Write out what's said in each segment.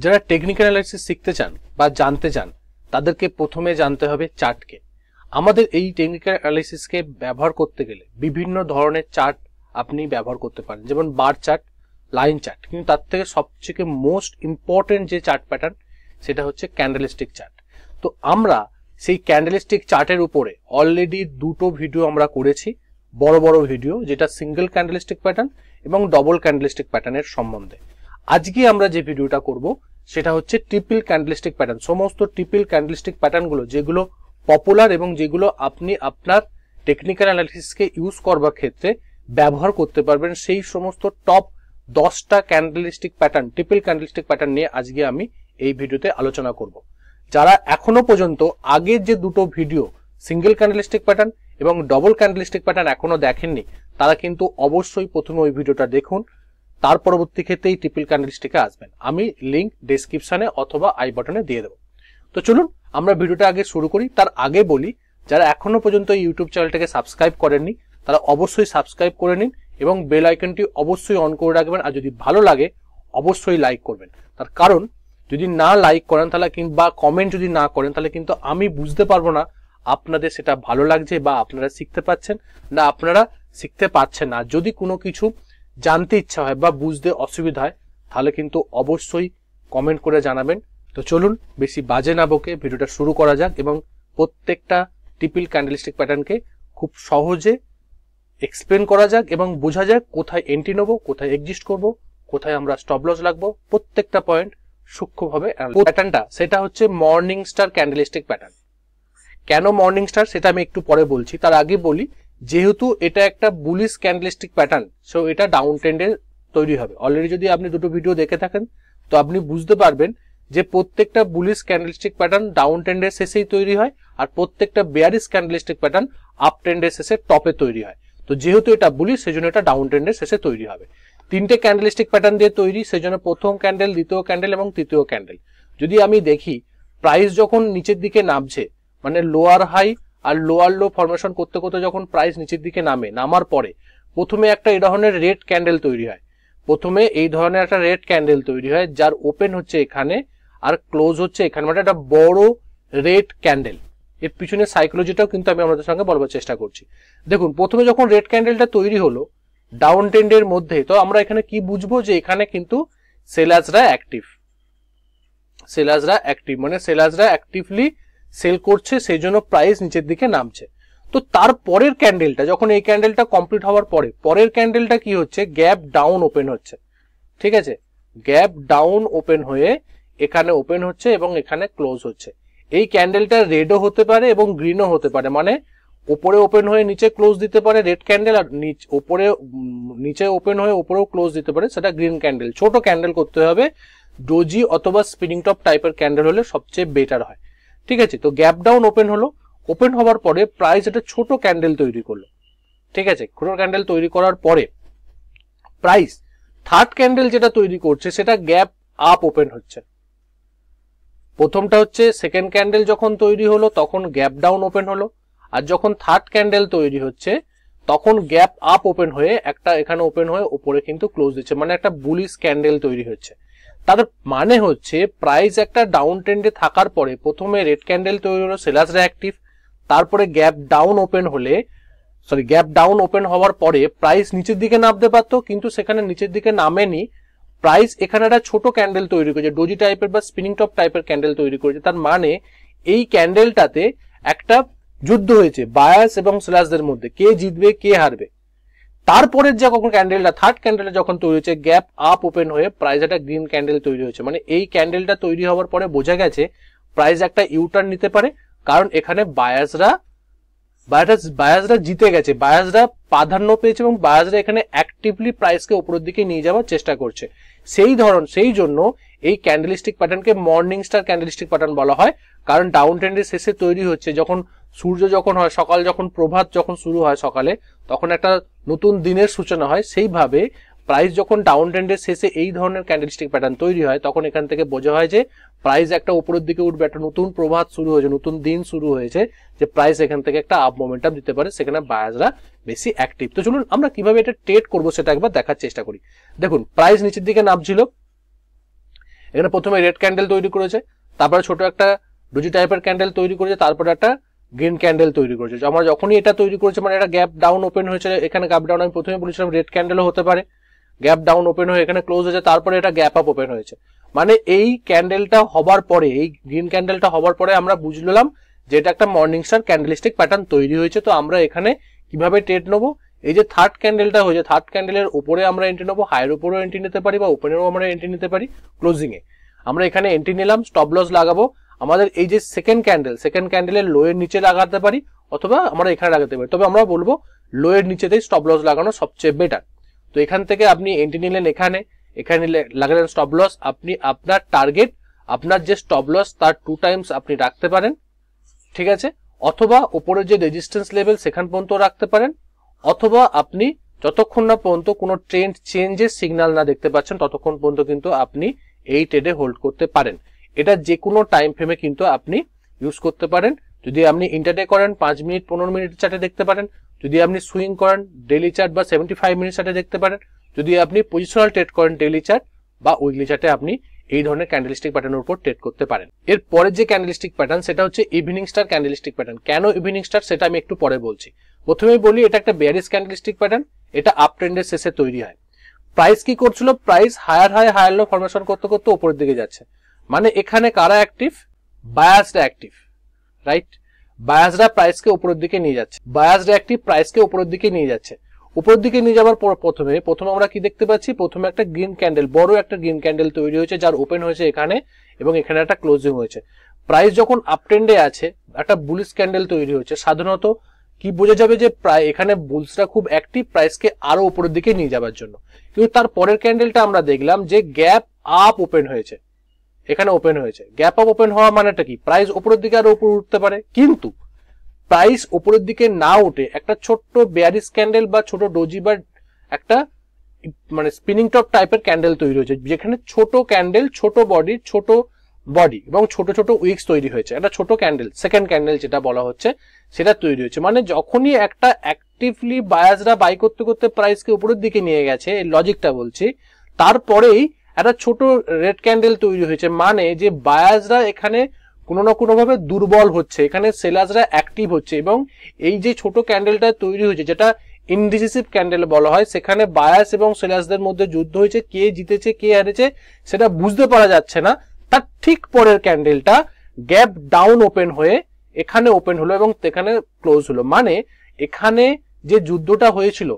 যারা technical analysis শিখতে চান বা জানতে চান তাদেরকে প্রথমে জানতে হবে চার্টকে। আমাদের এই টেকনিক্যাল অ্যানালাইসিসকে ব্যবহার করতে গেলে বিভিন্ন ধরনের চার্ট আপনি ব্যবহার করতে পারেন, যেমন বার চার্ট, লাইন চার্ট, কিন্তু তার থেকে সবথেকে মোস্ট ইম্পর্টেন্ট যে চার্ট প্যাটার্ন সেটা হচ্ছে ক্যান্ডেলস্টিক চার্ট। তো আমরা সেই ক্যান্ডেলস্টিক চার্টের উপরে অলরেডি দুটো ভিডিও আমরা করেছি, বড় বড় ভিডিও, যেটা সিঙ্গেল ক্যান্ডেলস্টিক প্যাটার্ন এবং ডবল ক্যান্ডেলস্টিক প্যাটার্নের সম্বন্ধে। আজকে আমরা যে ভিডিওটা করব সেটা হচ্ছে ট্রিপল ক্যান্ডেলস্টিক প্যাটার্ন। সমস্ত ট্রিপল ক্যান্ডেলস্টিক প্যাটার্নগুলো যেগুলো পপুলার এবং যেগুলো আপনি আপনার টেকনিক্যাল অ্যানালিসিসকে ইউজ করবার ক্ষেত্রে ব্যবহার করতে পারবেন, সেই সমস্ত টপ 10টা candlestick pattern, triple candlestick pattern নিয়ে আজকে আমি এই ভিডিওতে আলোচনা করব। যারা এখনো পর্যন্ত আগের যে দুটো ভিডিও সিঙ্গেল ক্যান্ডেলস্টিক প্যাটার্ন এবং ডবল ক্যান্ডেলস্টিক প্যাটার্ন এখনো দেখেননি, তারা কিন্তু অবশ্যই প্রথমে ওই ভিডিওটা দেখুন, তার পরবর্তী ক্ষেত্রে এই ট্রিপল ক্যান্ডেলস্টিকে আসবেন। আমি লিংক ডেসক্রিপশনে অথবা আই বাটনে দিয়ে দেবো। তো চলুন আমরা ভিডিওটা আগে শুরু করি। তার আগে বলি, যারা এখনো পর্যন্ত এই ইউটিউব চ্যানেলটাকে সাবস্ক্রাইব করেননি তারা অবশ্যই সাবস্ক্রাইব করে নিন এবং বেল আইকনটি অবশ্যই অন করে রাখবেন। আর যদি ভালো লাগে অবশ্যই লাইক করবেন। তার কারণ যদি না লাইক করেন তাহলে কিংবা কমেন্ট যদি না করেন তাহলে কিন্তু আমি বুঝতে পারবো না আপনাদের সেটা ভালো লাগছে বা আপনারা শিখতে পাচ্ছেন না আপনারা শিখতে পাচ্ছেন না। যদি কোনো কিছু জানতে ইচ্ছা হয় বা বুঝতে অসুবিধা হয় তাহলে কিন্তু অবশ্যই কমেন্ট করে জানাবেন। তো চলুন বেশি বাজে না বকে ভিডিওটা শুরু করা যাক এবং প্রত্যেকটা ট্রিপল ক্যান্ডেলস্টিক প্যাটার্নকে খুব সহজে এক্সপ্লেন করা যাক এবং বোঝা যাক কোথায় এন্ট্রি নেবো, কোথায় এক্সিস্ট করব, কোথায় আমরা স্টপ লস লাগবো, প্রত্যেকটা পয়েন্ট সূক্ষ্মভাবে। প্যাটার্নটা সেটা হচ্ছে মর্নিং স্টার ক্যান্ডেলস্টিক প্যাটার্ন। কেন মর্নিং স্টার সেটা আমি একটু পরে বলছি। তার আগে বলি, যেহেতু এটা একটা বুলিশ ক্যান্ডেলস্টিক প্যাটার্ন, সো এটা ডাউন ট্রেন্ডে তৈরি হবে। অলরেডি যদি আপনি দুটো ভিডিও দেখে থাকেন তো আপনি বুঝতে পারবেন যে প্রত্যেকটা বুলিশ ক্যান্ডেলস্টিক প্যাটার্ন ডাউন ট্রেন্ডের শেষেই তৈরি হয় আর প্রত্যেকটা বেয়ারিশ ক্যান্ডেলস্টিক প্যাটার্ন আপ ট্রেন্ডের শেষে টপে তৈরি হয়। তো যেহেতু এটা বুলিশ সেজন্য এটা ডাউন ট্রেন্ডের শেষে তৈরি হবে। তিনটে ক্যান্ডেলস্টিক প্যাটার্ন দিয়ে তৈরি, সেজন্য প্রথম ক্যান্ডেল, দ্বিতীয় ক্যান্ডেল এবং তৃতীয় ক্যান্ডেল। যদি আমি দেখি প্রাইস যখন নিচের দিকে নামছে, মানে লোয়ার হাই আর লোয়ার লো ফরমেশন করতে করতে যখন প্রাইস নিচের দিকে নামার পরে প্রথমে একটা এই ধরনের রেড ক্যান্ডেল তৈরি হয়। প্রথমে এই ধরনের একটা রেড ক্যান্ডেল তৈরি হয় যার ওপেন হচ্ছে এখানে আর ক্লোজ হচ্ছে এখানে, মানে একটা বড় রেড ক্যান্ডেল। এর পিছনে সাইকোলজিটাও কিন্তু আমি আপনাদের সঙ্গে বলবার চেষ্টা করছি। দেখুন, প্রথমে যখন রেড ক্যান্ডেলটা তৈরি হলো ডাউন ট্রেন্ডের মধ্যে, তো আমরা এখানে কি বুঝবো যে এখানে কিন্তু সেলার্সরা অ্যাক্টিভ, মানে সেলার্সরা অ্যাক্টিভলি সেল করছে, সেই জন্য প্রাইস নিচের দিকে নামছে। তো তার পরের ক্যান্ডেলটা, যখন এই ক্যান্ডেলটা কমপ্লিট হওয়ার পরে পরের ক্যান্ডেলটা কি হচ্ছে, গ্যাপ ডাউন ওপেন হচ্ছে। ঠিক আছে, গ্যাপ ডাউন ওপেন হয়ে এখানে ওপেন হচ্ছে এবং এখানে ক্লোজ হচ্ছে। এই ক্যান্ডেলটা রেডও হতে পারে এবং গ্রিনও হতে পারে, মানে উপরে ওপেন হয়ে নিচে ক্লোজ দিতে পারে রেড ক্যান্ডেল, আর উপরে নিচে ওপেন হয়ে উপরেও ক্লোজ দিতে পারে, সেটা গ্রিন ক্যান্ডেল। ছোট ক্যান্ডেল করতে হবে, ডোজি অথবা স্পিনিং টপ টাইপের ক্যান্ডেল হলে সবচেয়ে বেটার হয়। ঠিক আছে, তো গ্যাপ ডাউন ওপেন হলো, ওপেন হওয়ার পরে প্রাইস একটা ছোট ক্যান্ডেল তৈরি করলো। ঠিক আছে, ছোট ক্যান্ডেল তৈরি করার পরে প্রাইস থার্ড ক্যান্ডেল যেটা তৈরি করছে সেটা গ্যাপ আপ ওপেন হচ্ছে। প্রথমটা হচ্ছে সেকেন্ড ক্যান্ডেল যখন তৈরি হলো তখন গ্যাপ ডাউন ওপেন হলো, আর যখন থার্ড ক্যান্ডেল তৈরি হচ্ছে তখন গ্যাপ আপ ওপেন হয়ে একটা এখানে ওপেন হয়ে উপরে কিন্তু ক্লোজ দিচ্ছে, মানে একটা বুলিশ ক্যান্ডেল তৈরি হচ্ছে। তার মানে হচ্ছে প্রাইস একটা ডাউন ট্রেন্ডে থাকার পরে প্রথমে রেড ক্যান্ডেল তৈরি হলো, সেলার্সরা অ্যাক্টিভ, তারপরে গ্যাপ ডাউন ওপেন হওয়ার পরে প্রাইস নিচের দিকে নামতে পারতো, কিন্তু সেখানে নিচের দিকে নামেনি, প্রাইস এখানে একটা ছোট ক্যান্ডেল তৈরি করেছে, ডোজি টাইপের বা স্পিনিং টপ টাইপের ক্যান্ডেল তৈরি করেছে। তার মানে এই ক্যান্ডেলটাতে একটা যুদ্ধ হয়েছে বায়ার্স এবং সেলার্সদের মধ্যে, কে জিতবে কে হারবে। তারপরের যে কখন ক্যান্ডেলটা থার্ড ক্যান্ডেলটা যখন তৈরি হয়েছে গ্যাপ আপ ওপেন হয়ে প্রাইস একটা গ্রিন ক্যান্ডেল তৈরি হয়েছে, মানে এই ক্যান্ডেলটা তৈরি হওয়ার পরে বোঝা গেছে প্রাইস একটা ইউটার্ন নিতে পারে, কারণ এখানে বায়ার্সরা জিতে গেছে, বায়ার্সরা প্রাধান্য পেয়েছে এবং বায়ার্সরা এখানে অ্যাক্টিভলি প্রাইসকে উপরের দিকে নিয়ে যাওয়ার চেষ্টা করছে। সেই জন্য এই ক্যান্ডেলস্টিক প্যাটার্নকে মর্নিং স্টার ক্যান্ডেলস্টিক প্যাটার্ন বলা হয়, কারণ ডাউন ট্রেন্ডের শেষে তৈরি হচ্ছে, যখন সূর্য যখন হয় সকাল, যখন প্রভাত যখন শুরু হয় সকালে, তখন একটা নতুন দিনের সূচনা হয়। সেইভাবে প্রাইস যখন ডাউন ট্রেন্ডের শেষে এই ধরনের ক্যান্ডেলস্টিক প্যাটার্ন তৈরি হয় তখন এখান থেকে বোঝা হয় যে প্রাইস একটা উপরের দিকে উঠবে, একটা নতুন প্রভাত শুরু হয়েছে, নতুন দিন শুরু হয়েছে, যে প্রাইস এখান থেকে একটা আপ মোমেন্টাম দিতে পারে, সেখানে বায়ার্সরা বেশি অ্যাক্টিভ। তো চলুন আমরা কিভাবে এটা ট্রেড করবো সেটা একবার দেখার চেষ্টা করি। দেখুন, প্রাইস নিচের দিকে নামছিল, এখানে প্রথমে রেড ক্যান্ডেল তৈরি করেছে, তারপরে ছোট একটা ডোজি টাইপের ক্যান্ডেল তৈরি করেছে, তারপরে একটা গ্রিন ক্যান্ডেল তৈরি করেছে। আমরা যখনই এটা তৈরি করেছে মানে এটা গ্যাপ ডাউন ওপেন হয়েছে, এখানে গ্যাপ ডাউন আমি প্রথমে বলেছিলাম রেড ক্যান্ডেলও হতে পারে, গ্যাপ ডাউন ওপেন হয়ে এখানে ক্লোজ হয়েছে, তারপরে এটা গ্যাপ আপ ওপেন হয়েছে। মানে এই ক্যান্ডেলটা হবার পরে, এই গ্রিন ক্যান্ডেলটা হবার পরে আমরা বুঝলাম যে এটা একটা মর্নিং স্টার ক্যান্ডেলস্টিক প্যাটার্ন তৈরি হয়েছে। তো আমরা এখানে কিভাবে ট্রেড নেবো, এই যে থার্ড ক্যান্ডেলটা হয়েছে, থার্ড ক্যান্ডেলের উপরে আমরা এন্ট্রি নেবো, হাইয়ের উপরেও এন্ট্রি নিতে পারি বা ওপেনেরও আমরা এন্ট্রি নিতে পারি। ক্লোজিং এ আমরা এখানে এন্ট্রি নিলাম, স্টপ লস লাগাবো। আমাদের এই যে সেকেন্ড ক্যান্ডেলের লো এর নিচে লাগাতে পারি অথবা আমরা এখানে লাগাতে পারি, তবে আমরা বলবো লো এর নিচেতেই স্টপ লস লাগানো সবচেয়ে বেটার। তো এখান থেকে আপনি এন্ট্রি নিলেন, এখানে লাগালেন স্টপ লস। আপনি আপনার টার্গেট, আপনার যে স্টপ লস তার 2 টাইমস আপনি রাখতে পারেন, ঠিক আছে, অথবা উপরে যে রেজিস্ট্যান্স লেভেল সেখান পর্যন্ত রাখতে পারেন, অথবা আপনি যতক্ষণ না পর্যন্ত কোনো ট্রেন্ড চেঞ্জের সিগন্যাল না দেখতে পাচ্ছেন ততক্ষণ পর্যন্ত কিন্তু আপনি এই ট্রেডে হোল্ড করতে পারেন। এটা যে কোনো টাইম ফ্রেমে কিন্তু আপনি ইউজ করতে পারেন। যদি আপনি ইন্টারডে করেন 5 মিনিট 15 মিনিট চার্টে দেখতে পারেন, যদি আপনি সুইং করেন ডেইলি চার্ট বা 75 মিনিট চার্টে দেখতে পারেন, যদি আপনি পজিশনাল ট্রেড করেন ডেইলি চার্ট বা উইকলি চার্টে আপনি এই ধরনের ক্যান্ডেলস্টিক প্যাটার্নের উপর ট্রেড করতে পারেন। এর পরের যে ক্যান্ডেলস্টিক প্যাটার্ন সেটা হচ্ছে ইভিনিং স্টার ক্যান্ডেলস্টিক প্যাটার্ন। কেন ইভিনিং স্টার সেটা আমি একটু পরে বলছি। প্রথমেই বলি এটা একটা বেয়ারিশ ক্যান্ডেলস্টিক প্যাটার্ন, এটা আপ ট্রেন্ডের শেষে তৈরি হয়। প্রাইস কি করছিল, প্রাইস হায়ার লো ফরমেশন করতে করতে উপরের দিকে যাচ্ছে। মানে এখানে কারা অ্যাক্টিভ, বায়াসরা অ্যাক্টিভ, রাইট? বায়াসরা প্রাইসকে উপরের দিকে নিয়ে যাচ্ছে, বায়াসরা অ্যাক্টিভ, প্রাইসকে উপরের দিকে নিয়ে যাচ্ছে। উপরের দিকে নিয়ে যাওয়ার পর প্রথমে আমরা কি দেখতে পাচ্ছি, প্রথমে একটা গ্রিন ক্যান্ডেল, বড় একটা গ্রিন ক্যান্ডেল তৈরি হয়েছে যার ওপেন হয়েছে এখানে এবং এখানে একটা ক্লোজিং হয়েছে। প্রাইস যখন আপ ট্রেন্ডে আছে একটা বুলিশ ক্যান্ডেল তৈরি হয়েছে, সাধারণত কি বোঝা যাবে যে প্রায় এখানে বুলসরা খুব অ্যাক্টিভ প্রাইসকে আরো উপরের দিকে নিয়ে যাওয়ার জন্য। কিন্তু তার পরের ক্যান্ডেলটা আমরা দেখলাম যে গ্যাপ আপ ওপেন হয়েছে, এখানে ওপেন হয়েছে। গ্যাপ আপ ওপেন হওয়া মানেটা কি, প্রাইস উপরের দিকে আরো উপরে উঠতে পারে। কিন্তু প্রাইস উপরের দিকে না উঠে একটা ছোট্ট বেয়ারিশ ক্যান্ডেল বা ছোট ডোজি বা একটা মানে স্পিনিং টপ টাইপের ক্যান্ডেল তৈরি হয়েছে, যেখানে ছোট ক্যান্ডেল, ছোট বডি এবং ছোট ছোট উইক্স তৈরি হয়েছে। একটা ছোট ক্যান্ডেল, সেকেন্ড ক্যান্ডেল যেটা বলা হচ্ছে সেটা তৈরি হয়েছে। মানে যখনই একটা অ্যাক্টিভলি বায়াসরা বাই করতে করতে প্রাইসকে উপরের দিকে নিয়ে গেছে, এই লজিকটা বলছি, তারপরেই একটা ছোট রেড ক্যান্ডেল তৈরি হয়েছে, মানে যে বায়াসরা এখানে কোনো না কোনো ভাবে দুর্বল হচ্ছে, এখানে সেলার্সরা অ্যাক্টিভ হচ্ছে। এবং এই যে ছোট ক্যান্ডেলটা তৈরি হয়েছে যেটা ইনডিসিসিভ ক্যান্ডেল বলা হয়, সেখানে বায়াস এবং সেলার্সদের মধ্যে যুদ্ধ হয়েছে, কে জিতেছে কে হারেছে সেটা বুঝতে পারা যাচ্ছে না। তার ঠিক পরের ক্যান্ডেলটা গ্যাপ ডাউন ওপেন হয়ে এখানে ওপেন হলো এবং এখানে ক্লোজ হলো। মানে এখানে যে যুদ্ধটা হয়েছিল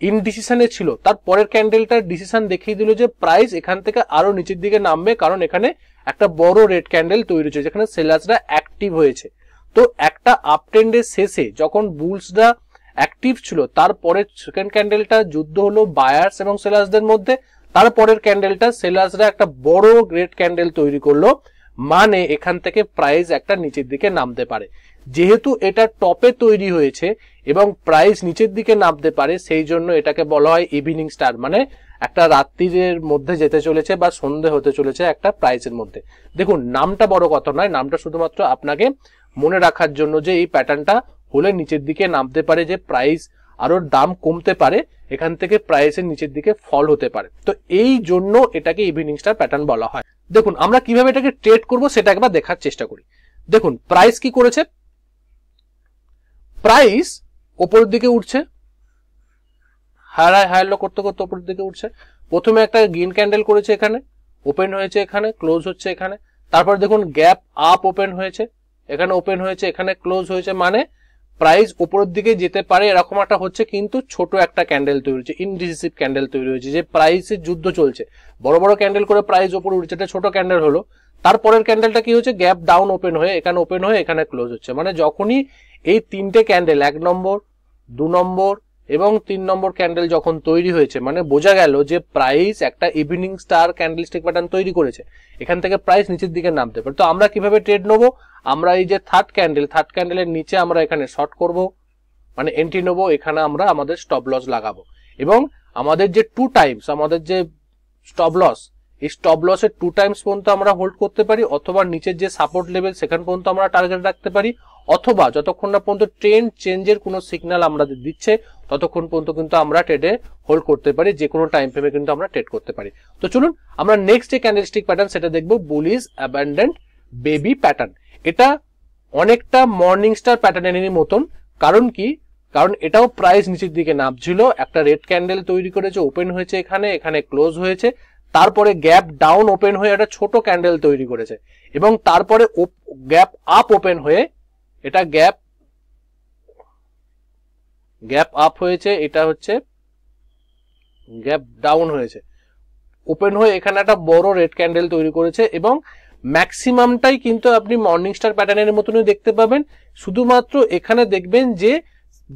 ইনডিসিশনে ছিল, তার পরের ক্যান্ডেলটা ডিসিশন দেখিয়ে দিল যে প্রাইস এখান থেকে আরো নিচের দিকে নামবে, কারণ এখানে একটা বড় রেড ক্যান্ডেল তৈরি হয়েছে যেখানে সেলার্সরা অ্যাক্টিভ হয়েছে। তো একটা আপ ট্রেন্ডের শেষে যখন বুলসরা অ্যাক্টিভ ছিল, তারপরে সেকেন্ড ক্যান্ডেলটা যুদ্ধ হলো বায়ার্স এবং সেলার্সদের মধ্যে, তারপরের ক্যান্ডেলটা সেলার্সরা একটা বড় রেড ক্যান্ডেল তৈরি করলো, মানে এখান থেকে প্রাইস একটা নিচের দিকে নামতে পারে। যেহেতু এটা টপে তৈরি হয়েছে এবং প্রাইস নিচের দিকে নামতে পারে, সেই জন্য এটাকে বলা হয় ইভিনিং স্টার, মানে একটা রাত্রির মধ্যে যেতে চলেছে বা সন্ধে হতে চলেছে একটা প্রাইসের মধ্যে। দেখুন নামটা বড় কথা নয়, নামটা শুধুমাত্র আপনাকে মনে রাখার জন্য যে এই প্যাটার্নটা হলে নিচের দিকে নামতে পারে, যে প্রাইস আরো দাম কমতে পারে, এখান থেকে প্রাইসের নিচের দিকে ফল হতে পারে। তো এই জন্য এটাকে ইভিনিং স্টার প্যাটার্ন বলা হয়। দেখুন আমরা কিভাবে এটাকে ট্রেড করব সেটা একবার দেখার চেষ্টা করি। দেখুন প্রাইস কি করেছে, প্রাইস উপরের দিকে উঠছে, হায়ার লো করতে করতে উপরের দিকে উঠছে। প্রথমে একটা গ্রিন ক্যান্ডেল করেছে, এখানে ওপেন হয়েছে, এখানে ক্লোজ হচ্ছে এখানে। তারপর দেখুন গ্যাপ আপ ওপেন হয়েছে, এখানে ওপেন হয়েছে, এখানে ক্লোজ হয়েছে। মানে প্রাইস উপরের দিকে যেতে পারে এরকম একটা হচ্ছে, কিন্তু ছোট একটা ক্যান্ডেল তৈরি হয়েছে, ইনডিসিসিভ ক্যান্ডেল তৈরি হয়েছে, যে প্রাইসের যুদ্ধ চলছে। বড় বড় ক্যান্ডেল করে প্রাইস উপরে উঠছে, এটা ছোট ক্যান্ডেল হলো। তারপরের ক্যান্ডেলটা কি হচ্ছে, গ্যাপ ডাউন ওপেন হয়ে এখানে ওপেন হয়ে এখানে ক্লোজ হচ্ছে। মানে যখনই এই তিনটে ক্যান্ডেল 1 নম্বর 2 নম্বর এবং 3 নম্বর ক্যান্ডেল যখন তৈরি হয়েছে, মানে বোঝা গেল যে প্রাইস একটা ইভিনিং স্টার ক্যান্ডেলস্টিক প্যাটার্ন তৈরি করেছে, এখান থেকে প্রাইস নিচের দিকে নামতে পারে। তো আমরা কিভাবে ট্রেড নেবো, আমরা এই যে থার্ড ক্যান্ডেলের নিচে আমরা এখানে শর্ট করব, মানে এন্ট্রি নেবো, এখানে আমরা আমাদের স্টপ লস লাগাবো এবং আমাদের যে 2 টাইমস আমাদের যে স্টপ লস, এই স্টপ লসের 2 টাইমস পর্যন্ত আমরা হোল্ড করতে পারি, অথবা নিচের যে সাপোর্ট লেভেল সেখান পর্যন্ত আমরা টার্গেট রাখতে পারি, অথবা যতক্ষণ না পর্যন্ত ট্রেন্ড চেঞ্জের কোনো সিগন্যাল আমাদের দিচ্ছে ততক্ষণ পর্যন্ত কিন্তু আমরা ট্রেডে হোল্ড করতে পারি, যে কোনো টাইম ফ্রেমে কিন্তু আমরা ট্রেড করতে পারি। তো চলুন আমরা নেক্সট যে ক্যান্ডেলস্টিক প্যাটার্ন সেটা দেখবো বুলিশ অ্যাবান্ডেন্ট বেবি প্যাটার্ন। এটা অনেকটা মর্নিং স্টার প্যাটার্নেরই মতন। কারণ কি, কারণ এটাও প্রাইস নিচের দিকে নামছিল, একটা রেড ক্যান্ডেল তৈরি করেছে, ওপেন হয়েছে, এখানে ক্লোজ হয়েছে, তারপরে গ্যাপ ডাউন ওপেন হয়ে একটা ছোট ক্যান্ডেল তৈরি করেছে এবং তারপরে গ্যাপ আপ ওপেন হয়ে এটা গ্যাপ আপ হয়েছে, এটা হচ্ছে গ্যাপ ডাউন হয়েছে, ওপেন হয়ে এখানে একটা বড় রেড ক্যান্ডেল তৈরি করেছে এবং ম্যাক্সিমামটাই কিন্তু আপনি মর্নিং স্টার প্যাটার্নের মতনই দেখতে পাবেন। শুধুমাত্র এখানে দেখবেন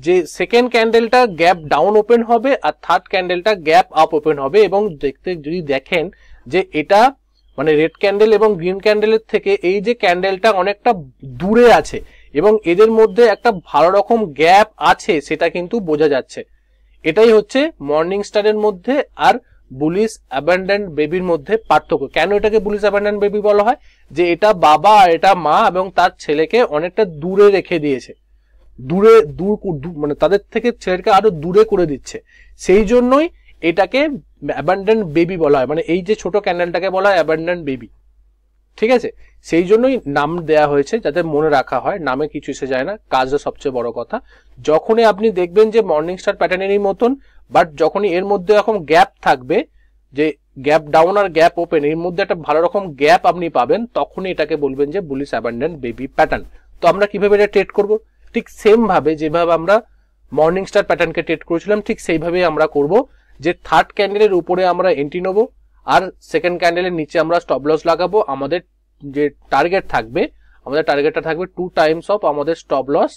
যে সেকেন্ড ক্যান্ডেলটা গ্যাপ ডাউন ওপেন হবে আর থার্ড ক্যান্ডেলটা গ্যাপ আপ ওপেন হবে এবং দেখতে যদি দেখেন যে এটা মানে রেড ক্যান্ডেল এবং গ্রিন ক্যান্ডেলের থেকে এই যে ক্যান্ডেলটা অনেকটা দূরে আছে এবং এদের মধ্যে একটা ভালো রকম গ্যাপ আছে সেটা কিন্তু বোঝা যাচ্ছে। এটাই হচ্ছে মর্নিং স্টারের মধ্যে আর বুলিশ অ্যাবান্ডেন্ট বেবির মধ্যে পার্থক্য। কেন এটাকে বুলিশ অ্যাবান্ডেন্ট বেবি বলা হয়, যে এটা বাবা আর এটা মা এবং তার ছেলেকে অনেকটা দূরে রেখে দিয়েছে, দূর মানে তাদের থেকে ছেলেকে আরো দূরে করে দিচ্ছে, সেই জন্যই এটাকে অ্যাবান্ডেন্ট বেবি বলা হয়। মানে এই যে ছোট ক্যান্ডেলটাকে বলা হয় অ্যাবান্ডেন্ট বেবি, ঠিক আছে? সেই জন্যই নাম দেয়া হয়েছে, যাতে মনে রাখা হয়, নামে কিছু এসে যায় না, কাজটা সবচেয়ে বড় কথা। যখনই আপনি দেখবেন যে মর্নিং স্টার প্যাটার্নেরই মতন, বাট যখনই এর মধ্যে এরকম গ্যাপ থাকবে, যে গ্যাপ ডাউন আর গ্যাপ ওপেন, এর মধ্যে একটা ভালো রকম গ্যাপ আপনি পাবেন, তখনই এটাকে বলবেন যে বুলিশ অ্যাবান্ডেন্ট বেবি প্যাটার্ন। তো আমরা কিভাবে এটা ট্রেড করব? ঠিক সেম ভাবে যেভাবে আমরা মর্নিং স্টার প্যাটার্নকে ট্রেড করেছিলাম, ঠিক সেইভাবেই আমরা করব। যে থার্ড ক্যান্ডেলের উপরে আমরা এন্ট্রি নেব আর সেকেন্ড ক্যান্ডেলের নিচে আমরা স্টপ লস লাগাবো। আমাদের যে টার্গেট থাকবে, আমাদের টার্গেটটা থাকবে 2 টাইমস অফ আমাদের স্টপ লস,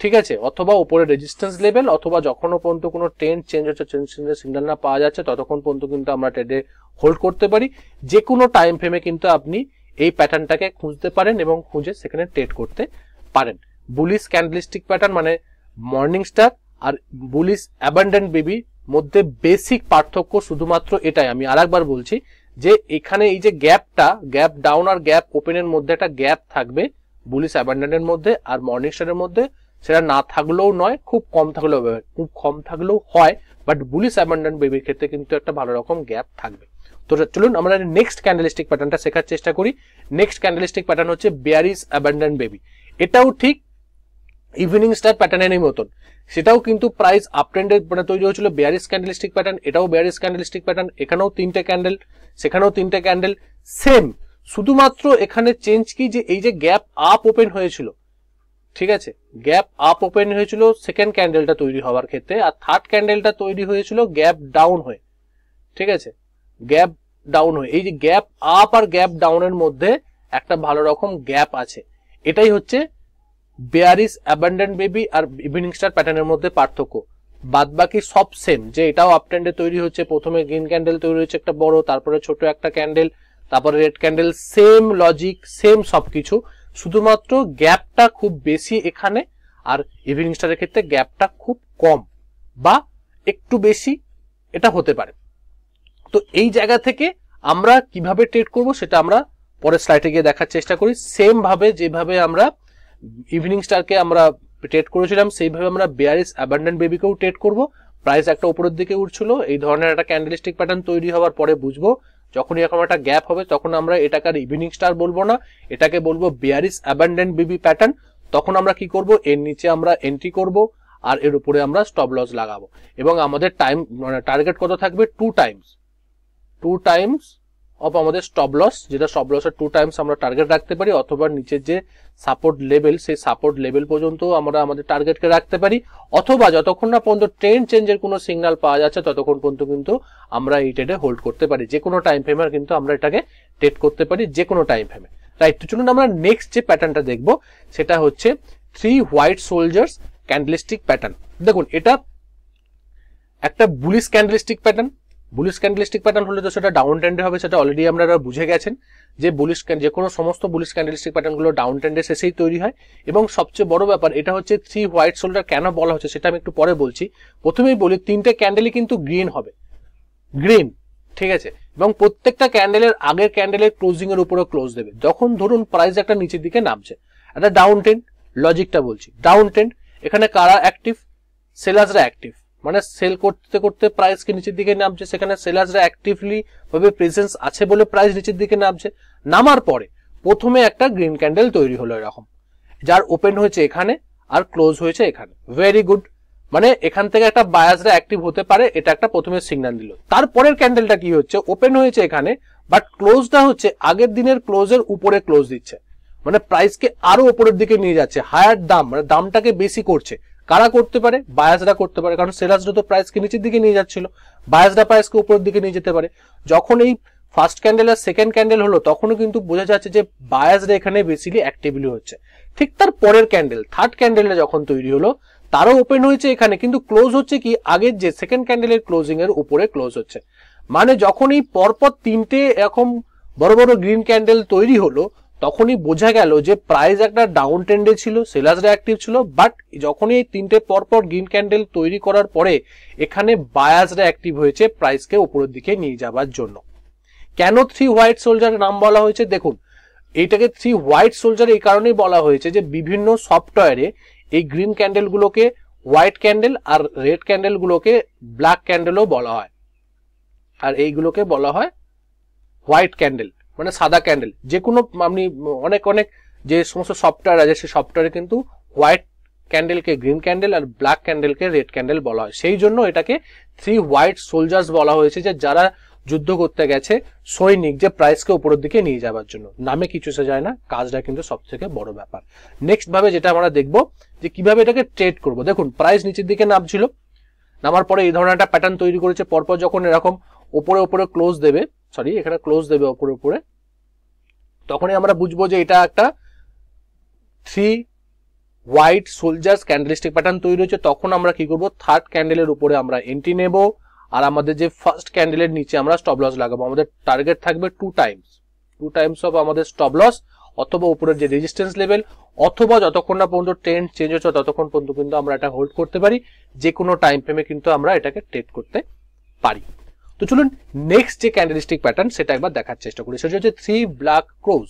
ঠিক আছে? অথবা উপরে রেজিস্ট্যান্স লেভেল, অথবা যখনও পর্যন্ত কোনো ট্রেন্ড চেঞ্জ হচ্ছে, চেঞ্জের সিগন্যাল না পাওয়া যাচ্ছে, ততক্ষণ পর্যন্ত কিন্তু আমরা ট্রেডে হোল্ড করতে পারি। যে কোনো টাইম ফ্রেমে কিন্তু আপনি এই প্যাটার্নটাকে খুঁজতে পারেন এবং খুঁজে সেখানে ট্রেড করতে পারেন। বুলিশ ক্যান্ডেলস্টিক প্যাটার্ন মানে মর্নিং স্টার আর বুলিশ অ্যাবান্ডেন্ট বেবি মধ্যে বেসিক পার্থক্য শুধুমাত্র এটাই। আমি আরেকবার বলছি যে এখানে এই যে গ্যাপটা, গ্যাপ ডাউন আর গ্যাপ ওপেনের মধ্যে একটা গ্যাপ থাকবে বুলিশ অ্যাবান্ডেন্টের মধ্যে আর মর্নিং স্টারের মধ্যে, সেটা না থাকলেও নয়, খুব কম থাকলেও হয়, বাট বুলিশ অ্যাবান্ডেন্ট বেবির ক্ষেত্রে কিন্তু একটা ভালো রকম গ্যাপ থাকবে। তো চলুন আমরা নেক্সট ক্যান্ডেলস্টিক প্যাটার্নটা শেখার চেষ্টা করি। নেক্সট ক্যান্ডেলস্টিক প্যাটার্ন হচ্ছে বেয়ারিশ অ্যাবান্ডেন্ট বেবি। এটাও ঠিক ইভিনিং স্টার প্যাটার্নের মতন, সেটাও কিন্তু প্রাইস আপ ট্রেন্ডের মানে তৈরি হয়েছিল বেয়ারিশ ক্যান্ডেলস্টিক প্যাটার্ন, এটাও বেয়ারিশ ক্যান্ডেলস্টিক প্যাটার্ন, এখানেও 3টে ক্যান্ডেল, সেখানেও 3টে ক্যান্ডেল, সেম। শুধুমাত্র এখানে চেঞ্জ কি, যে এই যে গ্যাপ আপ ওপেন হয়েছিল, ঠিক আছে, গ্যাপ আপ ওপেন হয়েছিল সেকেন্ড ক্যান্ডেলটা তৈরি হওয়ার ক্ষেত্রে, আর থার্ড ক্যান্ডেলটা তৈরি হয়েছিল গ্যাপ ডাউন হয়ে, ঠিক আছে, গ্যাপ ডাউন হয়ে। এই যে গ্যাপ আপ আর গ্যাপ ডাউনের মধ্যে একটা ভালো রকম গ্যাপ আছে, এটাই হচ্ছে বেয়ারিশ অ্যাবান্ডেন্ট বেবি আর ইভিনিং স্টার প্যাটার্নের মধ্যে পার্থক্য। বাদ বাকি সব সেম, যে এটাও আপ ট্রেন্ডে তৈরি হচ্ছে, প্রথমে গ্রিন ক্যান্ডেল তৈরি হচ্ছে একটা বড়, তারপরে ছোট একটা ক্যান্ডেল, তারপরে red candle, same logic, same সবকিছু, শুধুমাত্র গ্যাপটা খুব বেশি এখানে, আর ইভিনিং স্টারের ক্ষেত্রে গ্যাপটা খুব কম বা একটু বেশি, এটা হতে পারে। তো এই জায়গা থেকে আমরা কিভাবে ট্রেড করব সেটা আমরা পরের স্লাইডে গিয়ে দেখার চেষ্টা করি। সেম ভাবে যেভাবে আমরা ইভিনিং স্টারকে আমরা ট্রেড করেছিলাম, সেইভাবে আমরা বেয়ারিশ অ্যাবান্ডেন্ট বেবিকেও ট্রেড করব। প্রাইস একটা উপরের দিকে উঠছিল, এই ধরনের একটা ক্যান্ডেলস্টিক প্যাটার্ন তৈরি হওয়ার পরে বুঝবো, যখনই এরকম একটা গ্যাপ হবে তখন আমরা এটাকে আর ইভিনিং স্টার বলবো না, এটাকে বলবো বেয়ারিশ অ্যাবান্ডেন্ট বেবি প্যাটার্ন। তখন আমরা কি করব, এর নিচে আমরা এন্ট্রি করব আর এর উপরে আমরা স্টপ লস লাগাবো এবং আমাদের টাইম মানে টার্গেট কত থাকবে, 2 টাইমস অফ আমাদের স্টপ লস, যেটা স্টপ লসের 2 টাইমস আমরা টার্গেট রাখতে পারি, অথবা নিচের যে সাপোর্ট লেভেল, সেই সাপোর্ট লেভেল পর্যন্ত আমরা আমাদের টার্গেটকে রাখতে পারি, অথবা যতক্ষণ না পর্যন্ত ট্রেন্ড চেঞ্জের কোনো সিগন্যাল পাওয়া যাচ্ছে ততক্ষণ পর্যন্ত কিন্তু আমরা এই ট্রেডে হোল্ড করতে পারি। যে কোনো টাইম ফ্রেমে কিন্তু আমরা এটাকে ট্রেড করতে পারি, যে কোনো টাইম ফ্রেমে, রাইট? তো চলুন আমরা নেক্সট যে প্যাটার্নটা দেখবো সেটা হচ্ছে 3 হোয়াইট সোলজার্স ক্যান্ডেলস্টিক প্যাটার্ন। দেখুন এটা একটা bullish candlestick pattern. Bullish candlestick pattern হলে তো সেটা ডাউন ট্রেন্ডে হবে, সেটা অলরেডি আপনারা বুঝে গেছেন যে যে কোনো সমস্ত বুলিশ ক্যান্ডেলস্টিক প্যাটার্নগুলো ডাউন ট্রেন্ডে শেষেই তৈরি হয়। এবং সবচেয়ে বড় ব্যাপার এটা হচ্ছে 3 হোয়াইট শোল্ডার কেন বলা হচ্ছে সেটা আমি একটু পরে বলছি। প্রথমেই বলি 3টে ক্যান্ডেলই কিন্তু গ্রিন হবে, গ্রিন, ঠিক আছে, এবং প্রত্যেকটা ক্যান্ডেলের আগের ক্যান্ডেলের ক্লোজিং এর উপরে ক্লোজ দেবে। যখন ধরুন প্রাইস একটা নিচের দিকে নামছে, একটা ডাউন ট্রেন্ড, লজিকটা বলছি ডাউন ট্রেন্ড, এখানে কারা অ্যাক্টিভ, সেলার্সরা অ্যাক্টিভ, মানে সেল করতে করতে প্রাইস কি নিচের দিকে নামছে, সেখানে সেলার্সরা অ্যাক্টিভলি ভাবে প্রেজেন্স আছে বলে প্রাইস নিচের দিকে নামছে। নামার পরে প্রথমে একটা গ্রিন ক্যান্ডেল তৈরি হলো এরকম, যার ওপেন হয়েছে এখানে আর ক্লোজ হয়েছে এখানে। ভেরি গুড, মানে এখান থেকে একটা বায়াসরা অ্যাক্টিভ হতে পারে, এটা একটা প্রথমে সিগন্যাল দিল। তারপরের ক্যান্ডেলটা কি হচ্ছে, ওপেন হয়েছে এখানে বাট ক্লোজটা হচ্ছে আগের দিনের ক্লোজের উপরে ক্লোজ দিচ্ছে, মানে প্রাইসকে আরো উপরের দিকে নিয়ে যাচ্ছে, হায়ার দাম, মানে দামটাকে বেশি করছে। কারা করতে পারে? বায়াসরা করতে পারে, কারণ সেলার্সরা তো প্রাইসকে নিচের দিকে নিয়ে যাচ্ছিল, বায়াসরা প্রাইসকে উপরের দিকে নিয়ে যেতে পারে। যখন এই ফার্স্ট ক্যান্ডেল আর সেকেন্ড ক্যান্ডেল হলো তখনও কিন্তু বোঝা যাচ্ছে যে বায়াসরা এখানে বেসিলি অ্যাক্টিভলি হচ্ছে। ঠিক তার পরের ক্যান্ডেল, থার্ড ক্যান্ডেলটা যখন তৈরি হলো, তারও ওপেন হয়েছে এখানে, কিন্তু ক্লোজ হচ্ছে কি আগের যে সেকেন্ড ক্যান্ডেলের ক্লোজিং এর উপরে ক্লোজ হচ্ছে। মানে যখন এই পরপর তিনটে এরকম বড় বড় গ্রিন ক্যান্ডেল তৈরি হলো তখনই বোঝা গেল যে প্রাইস একটা ডাউন ট্রেন্ডে ছিল, সেলার্সরা অ্যাক্টিভ ছিল। বাট যখনই এই তিনটে পরপর গ্রিন ক্যান্ডেল তৈরি করার পরে এখানে বায়াসরা অ্যাক্টিভ হয়েছে প্রাইসকে উপরের দিকে নিয়ে যাবার জন্য। কেন 3 হোয়াইট সোলজার নাম বলা হয়েছে? দেখুন, এইটাকে 3 হোয়াইট সোলজার এই কারণেই বলা হয়েছে যে বিভিন্ন সফটওয়্যারে এই গ্রিন ক্যান্ডেল গুলোকে হোয়াইট ক্যান্ডেল আর রেড ক্যান্ডেল গুলোকে ব্ল্যাক ক্যান্ডেলও বলা হয়, আর এইগুলোকে বলা হয় হোয়াইট ক্যান্ডেল, মানে সাদা ক্যান্ডেল। যে কোনো আপনি অনেক অনেক যে সমস্ত সফটওয়্যার আছে সেই সফটওয়্যারে কিন্তু হোয়াইট ক্যান্ডেলকে গ্রিন ক্যান্ডেল আর ব্ল্যাক ক্যান্ডেলকে রেড ক্যান্ডেল বলা হয়। সেই জন্য এটাকে 3 হোয়াইট সোলজার্স বলা হয়েছে, যে যারা যুদ্ধ করতে গেছে সৈনিক, যে প্রাইসকে উপরের দিকে নিয়ে যাওয়ার জন্য। নামে কিছু এসে যায় না, কাজটা কিন্তু সব থেকে বড় ব্যাপার। নেক্সট ভাবে যেটা আমরা দেখবো যে কিভাবে এটাকে ট্রেড করব। দেখুন, প্রাইস নিচের দিকে নামছিল, নামার পরে এই ধরনের একটা প্যাটার্ন তৈরি করেছে। পরপর যখন এরকম উপরে উপরে ক্লোজ দেবে, সরি এখানে ক্লোজ দেবে উপরে উপরে, তখনই আমরা বুঝবো যে এটা একটা 3 হোয়াইট সোলজার্স ক্যান্ডেলস্টিক প্যাটার্ন তৈরি হয়েছে। তখন আমরা কি করব, থার্ড ক্যান্ডেলের উপরে আমরা এন্ট্রি নেব, আর আমাদের যে ফার্স্ট ক্যান্ডেলের নিচে আমরা স্টপ লস লাগাবো। আমাদের টার্গেট থাকবে 2 টাইমস অফ আমাদের স্টপ লস, অথবা উপরের যে রেজিস্ট্যান্স লেভেল, অথবা যতক্ষণ না পর্যন্ত ট্রেন্ড চেঞ্জ হচ্ছে ততক্ষণ পর্যন্ত কিন্তু আমরা এটা হোল্ড করতে পারি। যে কোনো টাইম ফ্রেমে কিন্তু আমরা এটাকে ট্রেড করতে পারি। তো চলুন নেক্সট যে ক্যান্ডেলস্টিক প্যাটার্ন সেটা একবার দেখার চেষ্টা করি। সেটা হচ্ছে 3 ব্ল্যাক ক্রোজ।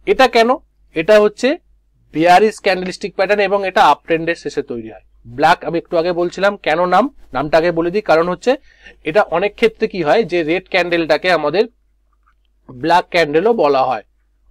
এটা কেন? এটা হচ্ছে বিয়ারিশ ক্যান্ডেলস্টিক প্যাটার্ন এবং এটা আপ ট্রেন্ডের শেষে তৈরি হয়। ব্ল্যাক আমি একটু আগে বলছিলাম, কেন নামটা আগে বলে দিই। কারণ হচ্ছে এটা অনেক ক্ষেত্রে কি হয় যে রেড ক্যান্ডেলটাকে আমাদের ব্ল্যাক ক্যান্ডেলও বলা হয়,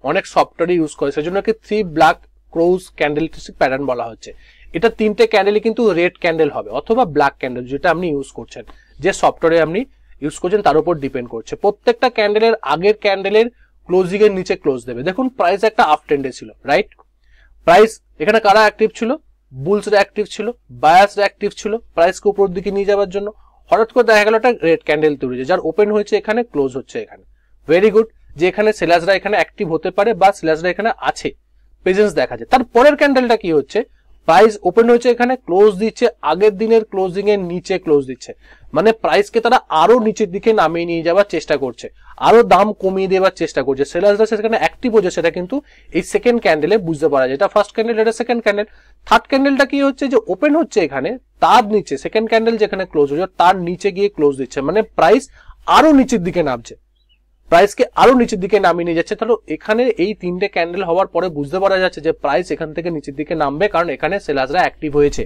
অনেক সফটওয়্যারে ইউজ করে, সেজন্য কি 3 ব্ল্যাক ক্রোজ ক্যান্ডেলস্টিক প্যাটার্ন বলা হচ্ছে। এটা তিনটে ক্যান্ডেলই কিন্তু রেড ক্যান্ডেল হবে অথবা ব্ল্যাক ক্যান্ডেল, যেটা আপনি ইউজ করছেন, যে সফটওয়্যারে আপনি ইউজ করছেন তার উপর ডিপেন্ড করছে। প্রত্যেকটা ক্যান্ডেলের আগের ক্যান্ডেলের ক্লোজিং এর নিচে ক্লোজ দেবে। দেখুন প্রাইস একটা আপ ট্রেন্ডে ছিল, রাইট? প্রাইস এখানে কারা অ্যাক্টিভ ছিল? বুলসরা অ্যাক্টিভ ছিল, বায়াসরা অ্যাক্টিভ ছিল প্রাইসকে উপরের দিকে নিয়ে যাওয়ার জন্য। হঠাৎ করে দেখা গেল একটা রেড ক্যান্ডেল তৈরি হয়েছে, যার ওপেন হয়েছে এখানে, ক্লোজ হচ্ছে এখানে। ভেরি গুড, যে এখানে সেলার্সরা এখানে অ্যাক্টিভ হতে পারে বা সেলার্সরা এখানে আছে, প্রেজেন্স দেখা যায়। তার পরের ক্যান্ডেলটা কি হচ্ছে, প্রাইস ওপেন হয়েছে এখানে, ক্লোজ দিচ্ছে আগের দিনের ক্লোজিং এর নিচে ক্লোজ দিচ্ছে, মানে প্রাইসকে তারা আরো নিচের দিকে নামিয়ে নিয়ে যাওয়ার চেষ্টা করছে, আরো দাম কমিয়ে দেওয়ার চেষ্টা করছে। সেলার্সরা সেখানে অ্যাক্টিভ হচ্ছে, সেটা কিন্তু এই সেকেন্ড ক্যান্ডেলে বুঝতে পারা যায়। এটা ফার্স্ট ক্যান্ডেল, এটা সেকেন্ড ক্যান্ডেল। থার্ড ক্যান্ডেলটা কি হচ্ছে, যে ওপেন হচ্ছে এখানে, তার নিচে সেকেন্ড ক্যান্ডেল যেখানে ক্লোজ হচ্ছে তার নিচে গিয়ে ক্লোজ দিচ্ছে, মানে প্রাইস আরো নিচের দিকে নামছে, প্রাইসকে আরো নিচের দিকে নামিয়ে নিয়ে যাচ্ছে। তাহলে এখানে এই তিনটে ক্যান্ডেল হওয়ার পরে বুঝতে পারা যাচ্ছে যে প্রাইস এখান থেকে নিচের দিকে নামবে, কারণ এখানে সেলার্সরা অ্যাক্টিভ হয়েছে।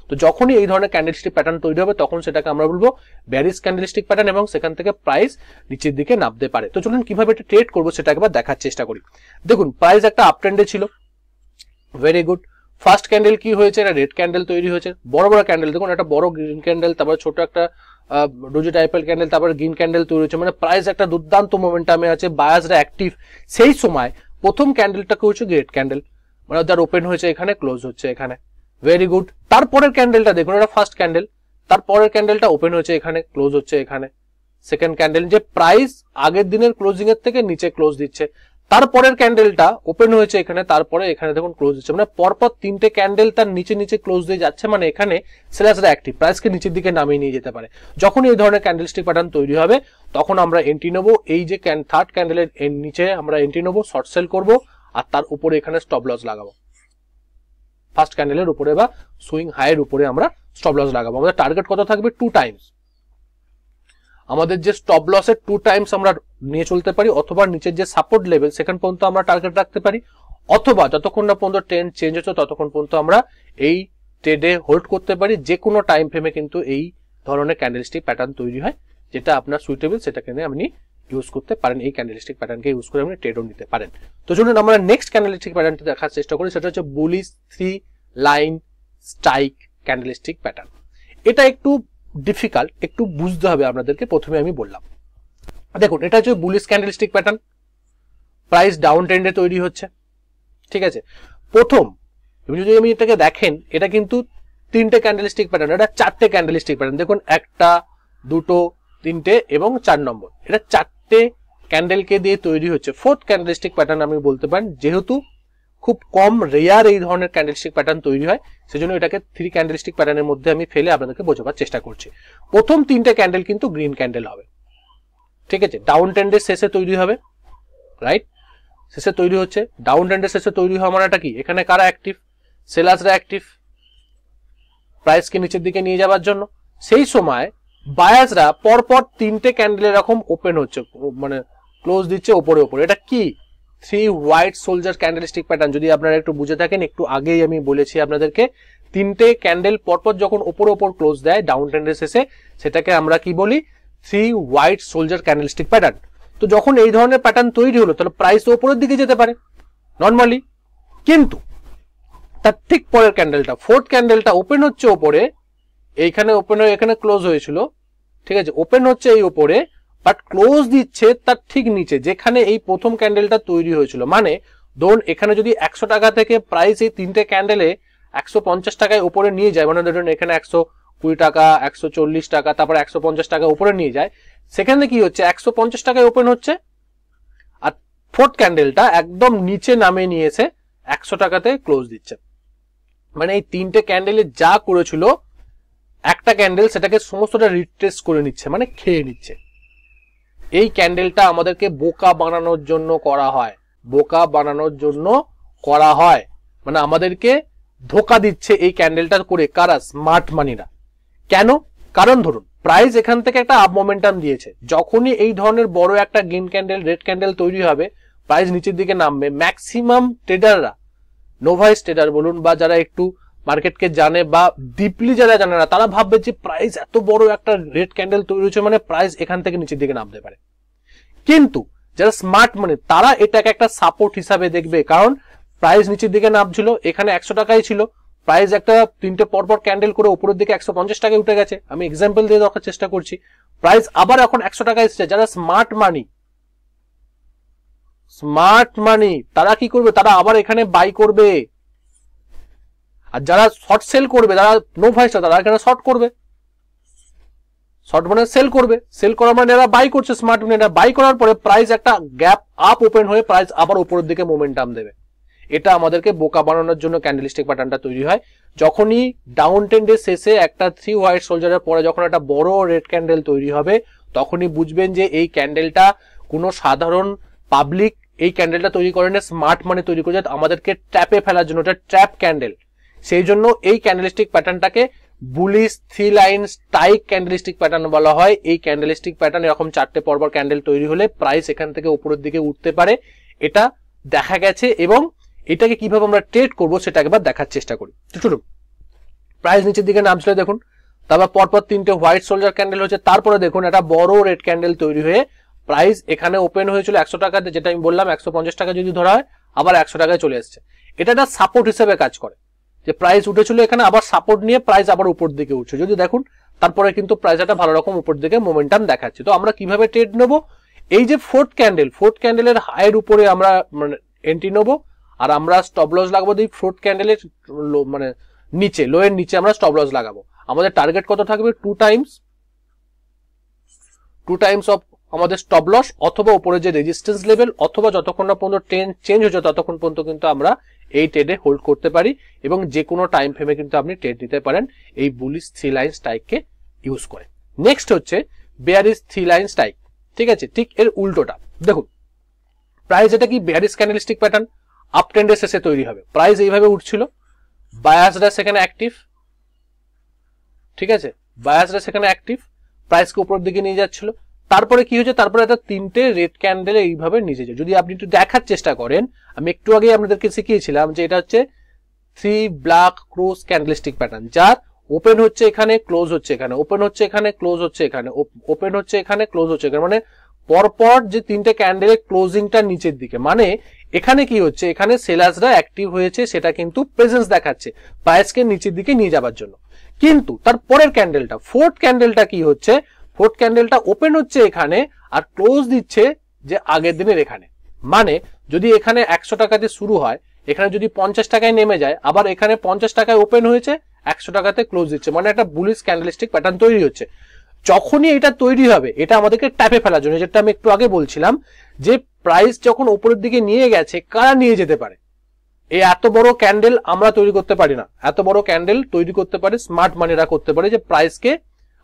তো যখনই এই ধরনের ক্যান্ডেলস্টিক প্যাটার্ন তৈরি হবে তখন সেটাকে আমরা বলবো বেয়ারিশ ক্যান্ডেলস্টিক প্যাটার্ন, এবং সেখান থেকে প্রাইস নিচের দিকে নামতে পারে। তো চলুন কিভাবে এটা ট্রেড করবো সেটা একবার দেখার চেষ্টা করি। দেখুন প্রাইস একটা আপ ট্রেন্ডে ছিল, ভেরি গুড। ফার্স্ট ক্যান্ডেল কি হয়েছে, এটা রেড ক্যান্ডেল তৈরি হয়েছে, বড় বড় ক্যান্ডেল। দেখুন একটা বড় গ্রিন ক্যান্ডেল, তারপর ছোট একটা ডোজি টাইপের ক্যান্ডেল, তারপর গ্রিন ক্যান্ডেল তৈরি হচ্ছে, মানে প্রাইস একটা দুর্দান্ত মোমেন্টামে আছে, বায়াসরা অ্যাক্টিভ। সেই সময় প্রথম ক্যান্ডেলটাকে হচ্ছে রেড ক্যান্ডেল, মানে যার ওপেন হয়েছে এখানে, ক্লোজ হচ্ছে এখানে, ভেরি গুড। তারপরের ক্যান্ডেলটা দেখুন, এটা ফার্স্ট ক্যান্ডেল, তারপরের ক্যান্ডেলটা ওপেন হয়েছে এখানে, ক্লোজ হচ্ছে এখানে, সেকেন্ড ক্যান্ডেল, যে প্রাইস আগের দিনের ক্লোজিং এর থেকে নিচে ক্লোজ দিচ্ছে। তারপরের ক্যান্ডেলটা ওপেন হয়েছে এখানে, তারপরে এখানে দেখুন ক্লোজ দিচ্ছে, মানে পরপর তিনটে ক্যান্ডেল তার নিচে নিচে ক্লোজ দিয়ে যাচ্ছে, মানে এখানে সেলার্সরা অ্যাক্টিভ, প্রাইসকে নিচের দিকে নামিয়ে নিয়ে যেতে পারে। যখন এই ধরনের ক্যান্ডেলস্টিক প্যাটার্ন তৈরি হবে তখন আমরা এন্ট্রি নেবো, এই যে থার্ড ক্যান্ডেলের নিচে আমরা এন্ট্রি নেবো, শর্ট সেল করবো, আর তার উপরে এখানে স্টপ লস লাগাবো। ফার্স্ট ক্যান্ডেলের উপরে বা সুইং হাইয়ের উপরে আমরা স্টপ লস লাগাবো। আমাদের টার্গেট কত থাকবে, 2 টাইমস। আমাদের যে স্টপ লসের 2 টাইমস আমরা নিয়ে চলতে পারি, অথবা নিচের যে সাপোর্ট লেভেল সেখান পর্যন্ত আমরা টার্গেট রাখতে পারি, অথবা যতক্ষণ না পর্যন্ত ট্রেন্ড চেঞ্জ হচ্ছে ততক্ষণ পর্যন্ত আমরা এই ট্রেডে হোল্ড করতে পারি, যে কোনো টাইম ফ্রেমে কিন্তু এই ধরনের ক্যান্ডেলস্টিক প্যাটার্ন তৈরি হয়, যেটা আপনার সুইটেবল সেটাকে আপনি ইউজ করতে পারেন। এই ক্যান্ডেলস্টিক প্যাটার্নকে ইউজ করে আপনি ট্রেডও নিতে পারেন। তো চলুন আমরা নেক্সট ক্যান্ডেলস্টিক প্যাটার্নটি দেখার চেষ্টা করি, সেটা হচ্ছে bullish 3 line strike candlestick pattern. এটা একটু ডিফিকাল্ট, একটু বুঝতে হবে আপনাদেরকে। প্রথমে আমি বললাম, দেখুন এটা হচ্ছে bullish candlestick pattern, price down ট্রেন্ডে তৈরি হচ্ছে, ঠিক আছে। প্রথম যদি আমি এটাকে দেখেন, এটা কিন্তু 3টে ক্যান্ডেলস্টিক প্যাটার্ন, এটা 4টে ক্যান্ডেলস্টিক প্যাটার্ন। দেখুন 1টা 2টো 3টে এবং 4 নম্বর, এটা 4টে ক্যান্ডেলকে দিয়ে তৈরি হচ্ছে। 4th ক্যান্ডেলস্টিক প্যাটার্ন আমি বলতে পারেন, যেহেতু খুব কম রেয়ার এই ধরনের ক্যান্ডেলস্টিক প্যাটার্ন তৈরি হয়, সেজন্য এটাকে 3 ক্যান্ডেলস্টিক প্যাটার্নের মধ্যে আমি ফেলে আপনাদেরকে বোঝাবার চেষ্টা করছি। প্রথম 3টে ক্যান্ডেল কিন্তু গ্রিন ক্যান্ডেল হবে, ঠিক আছে। ডাউন ট্রেন্ডের শেষে তৈরি হবে, রাইট, শেষে তৈরি হচ্ছে। ডাউন ট্রেন্ডের শেষে তৈরি হওয়া মানেটা কি, এখানে কারা অ্যাক্টিভ, সেলার্সরা অ্যাক্টিভ প্রাইসকে নিচের দিকে নিয়ে যাওয়ার জন্য। সেই সময় বায়ার্সরা পরপর 3টে ক্যান্ডেল এরকম ওপেন হচ্ছে, মানে ক্লোজ দিচ্ছে ওপরে ওপরে। এটা কি 3 হোয়াইট সোলজার ক্যান্ডেলস্টিক প্যাটার্ন। যদি আপনারা একটু বুঝে থাকেন, একটু আগেই আমি বলেছি আপনাদেরকে, 3টে ক্যান্ডেল পরপর যখন ওপরে ওপর ক্লোজ দেয় ডাউন ট্রেন্ডের শেষে, সেটাকে আমরা কি বলি, 3 হোয়াইট সোলজার ক্যান্ডেলস্টিক প্যাটার্ন। তো যখন এই ধরনের প্যাটার্ন তৈরি হলো, তাহলে প্রাইস ওপরের দিকে যেতে পারে নর্মালি, কিন্তু তার ঠিক পরের ক্যান্ডেলটা, 4th ক্যান্ডেলটা ওপেন হচ্ছে ওপরে, এইখানে ওপেন হয়ে এখানে ক্লোজ হয়েছিল, ঠিক আছে, ওপেন হচ্ছে এই ওপরে, বাট ক্লোজ দিচ্ছে তার ঠিক নিচে, যেখানে এই প্রথম ক্যান্ডেলটা তৈরি হয়েছিল। মানে ধরুন এখানে যদি 100 টাকা থেকে প্রাইস এই 3টে ক্যান্ডেলে 150 টাকায় উপরে নিয়ে যায়, মানে ধরুন এখানে 120 টাকা, 140 টাকা, তারপর 150 টাকা উপরে নিয়ে যায়, সেখানে কি হচ্ছে, 150 টাকায় ওপেন হচ্ছে, আর 4th ক্যান্ডেলটা একদম নিচে নামে নিয়ে এসে 100 টাকাতে ক্লোজ দিচ্ছে। মানে এই 3টে ক্যান্ডেলে যা করেছিল একটা ক্যান্ডেল, সেটাকে সমস্তটা রিট্রেস করে নিচ্ছে, মানে খেয়ে নিচ্ছে। এই ক্যান্ডেলটা আমাদেরকে বোকা বানানোর জন্য করা হয়, বোকা বানানোর জন্য করা হয়, মানে আমাদেরকে ধোকা দিচ্ছে এই ক্যান্ডেলটা করে কারা, স্মার্ট মানিরা। কেন, কারণ ধরুন প্রাইস এখান থেকে একটা আপ মোমেন্টাম দিয়েছে, যখনই এই ধরনের বড় একটা গ্রিন ক্যান্ডেল রেড ক্যান্ডেল তৈরি হবে, প্রাইস নিচের দিকে নামবে। ম্যাক্সিমাম ট্রেডাররা, নোভাইস ট্রেডার বলুন বা যারা একটু মার্কেটকে জানে বা ডিপলি যারা জানে না, তারা ভাববে যে প্রাইস এত বড় একটা রেড ক্যান্ডেল তৈরি হচ্ছে, মানে প্রাইস এখান থেকে নিচের দিকে নামতে পারে। কিন্তু যারা স্মার্ট মানে, তারা এটাকে একটা সাপোর্ট হিসাবে দেখবে, কারণ প্রাইস নিচের দিকে নামছিল, এখানে 100 টাকাই ছিল, প্রাইস একটা 3টে পরপর ক্যান্ডেল করে উপরের দিকে 150 টাকায় উঠে গেছে। আমি এক্সাম্পল দিয়ে দেখার চেষ্টা করছি, প্রাইস আবার এখন 100 টাকায় এসেছে। যারা স্মার্ট মানি তারা কি করবে, তারা আবার এখানে বাই করবে। আর যারা শর্ট সেল করবে, যারা নো ভাইস, তারা এখানে শর্ট করবে, শর্ট মানে সেল করবে, সেল করার মানে এরা বাই করছে, স্মার্ট মানে এরা বাই করার পরে প্রাইস একটা গ্যাপ আপ ওপেন হয়ে প্রাইস আবার উপরের দিকে মোমেন্টাম দেবে। এটা আমাদেরকে বোকা বানানোর জন্য ক্যান্ডেলস্টিক প্যাটার্নটা তৈরি হয়। যখনই ডাউন ট্রেন্ডের শেষে একটা 3 হোয়াইট সোলজারের পরে যখন একটা বড় রেড ক্যান্ডেল তৈরি হবে, তখনই বুঝবেন যে এই ক্যান্ডেলটা কোনো সাধারণ পাবলিক এই ক্যান্ডেলটা তৈরি করে না, স্মার্ট মানে তৈরি করে আমাদেরকে ট্র্যাপে ফেলার জন্য। এটা ট্র্যাপ ক্যান্ডেল, সেই জন্য এই ক্যান্ডেলস্টিক প্যাটার্নটাকে bullish 3 line strike candlestick pattern বলা হয়। এই ক্যান্ডেলস্টিক প্যাটার্ন এরকম 4টে পরপর ক্যান্ডেল তৈরি হলে প্রাইস এখান থেকে উপরের দিকে উঠতে পারে, এটা দেখা গেছে। এবং এটাকে কিভাবে আমরা ট্রেড করবো সেটা একবার দেখার চেষ্টা করি। চলুন, প্রাইস নিচের দিকে নামছিল দেখুন, তারপর পরপর 3টে হোয়াইট সোলজার ক্যান্ডেল হচ্ছে, তারপরে দেখুন একটা বড় রেড ক্যান্ডেল তৈরি হয়ে প্রাইস এখানে ওপেন হয়েছিল 100 টাকাতে, যেটা আমি বললাম 150 টাকা যদি ধরা হয়, আবার 100 টাকায় চলে এসছে। এটা একটা সাপোর্ট হিসেবে কাজ করে, যে প্রাইস উঠেছিল এখানে, আবার সাপোর্ট নিয়ে প্রাইস আবার উপর দিকে উঠছে। যদি দেখুন তারপরে কিন্তু প্রাইস একটা ভালো রকম উপর দিকে মোমেন্টাম দেখাচ্ছে। তো আমরা কিভাবে ট্রেড নেবো, এই যে 4th ক্যান্ডেলের হাইয়ের উপরে আমরা মানে এন্ট্রি নেবো, আর আমরা স্টপ লস লাগাবো 4th ক্যান্ডেলের মানে নিচে, লোয়ের নিচে আমরা স্টপ লস লাগাবো। আমাদের টার্গেট কত থাকবে, 2 টাইমস অফ আমাদের স্টপ লস, অথবা উপরে যে রেজিস্ট্যান্স লেভেল, অথবা যতক্ষণ না পর্যন্ত ট্রেন্ড চেঞ্জ হচ্ছে ততক্ষণ পর্যন্ত কিন্তু আমরা এই ট্রেডে হোল্ড করতে পারি। এবং যে কোনো টাইম ফ্রেমে কিন্তু আপনি ট্রেড নিতে পারেন এই বুলিশ 3 লাইন স্ট্রাইককে ইউজ করে। নেক্সট হচ্ছে বেয়ারিশ 3 লাইন স্ট্রাইক, ঠিক আছে, ঠিক এর উল্টোটা। দেখুন প্রাইস এটা কি বেয়ারিশ ক্যান্ডেলস্টিক প্যাটার্ন, আপ ট্রেন্ডের শেষে তৈরি হবে, প্রাইস এইভাবে উঠছিল, বায়ার্সরা সেখানে অ্যাক্টিভ, ঠিক আছে, বায়ার্সরা সেখানে অ্যাক্টিভ, প্রাইসকে উপরের দিকে নিয়ে যাচ্ছিল। তারপরে কি হয়েছে, তারপরে একটা 3টে রেড ক্যান্ডেল এইভাবে নিচে যায়। যদি আপনি একটু দেখার চেষ্টা করেন, আমি একটু আগে আপনাদেরকে শিখিয়েছিলাম যে এটা হচ্ছে three black cross candlestick pattern, যার ওপেন হচ্ছে এখানে, ক্লোজ হচ্ছে এখানে, ওপেন হচ্ছে এখানে, ক্লোজ হচ্ছে এখানে, ওপেন হচ্ছে এখানে, ক্লোজ হচ্ছে এখানে, মানে পরপর যে তিনটে ক্যান্ডেলের ক্লোজিংটা নিচের দিকে, মানে এখানে কি হচ্ছে, এখানে সেলার্সরা অ্যাক্টিভ হয়েছে, সেটা কিন্তু প্রেজেন্স দেখাচ্ছে প্রাইসকে নিচের দিকে নিয়ে যাবার জন্য। কিন্তু তার পরের ক্যান্ডেলটা, ফোর্থ ক্যান্ডেলটা কি হচ্ছে, ফোর্থ ক্যান্ডেলটা ওপেন হচ্ছে এখানে আর ক্লোজ দিচ্ছে যে আগের দিনের এখানে, মানে যদি এখানে 100 টাকাতে শুরু হয়, এখানে যদি 50 টাকায় নেমে যায়, আবার এখানে 50 টাকায় ওপেন হয়েছে, 100 টাকাতে ক্লোজ দিচ্ছে, মানে একটা বুলিশ ক্যান্ডেলস্টিক প্যাটার্ন তৈরি হচ্ছে। যখনই এটা তৈরি হবে, এটা আমাদেরকে ট্যাপে ফেলার জন্য, যেটা আমি একটু আগে বলছিলাম যে প্রাইস যখন উপরের দিকে নিয়ে গেছে, কারা নিয়ে যেতে পারে, এই এত বড় ক্যান্ডেল আমরা তৈরি করতে পারি না, এত বড় ক্যান্ডেল তৈরি করতে পারে স্মার্ট মানিরা করতে পারে, যে প্রাইসকে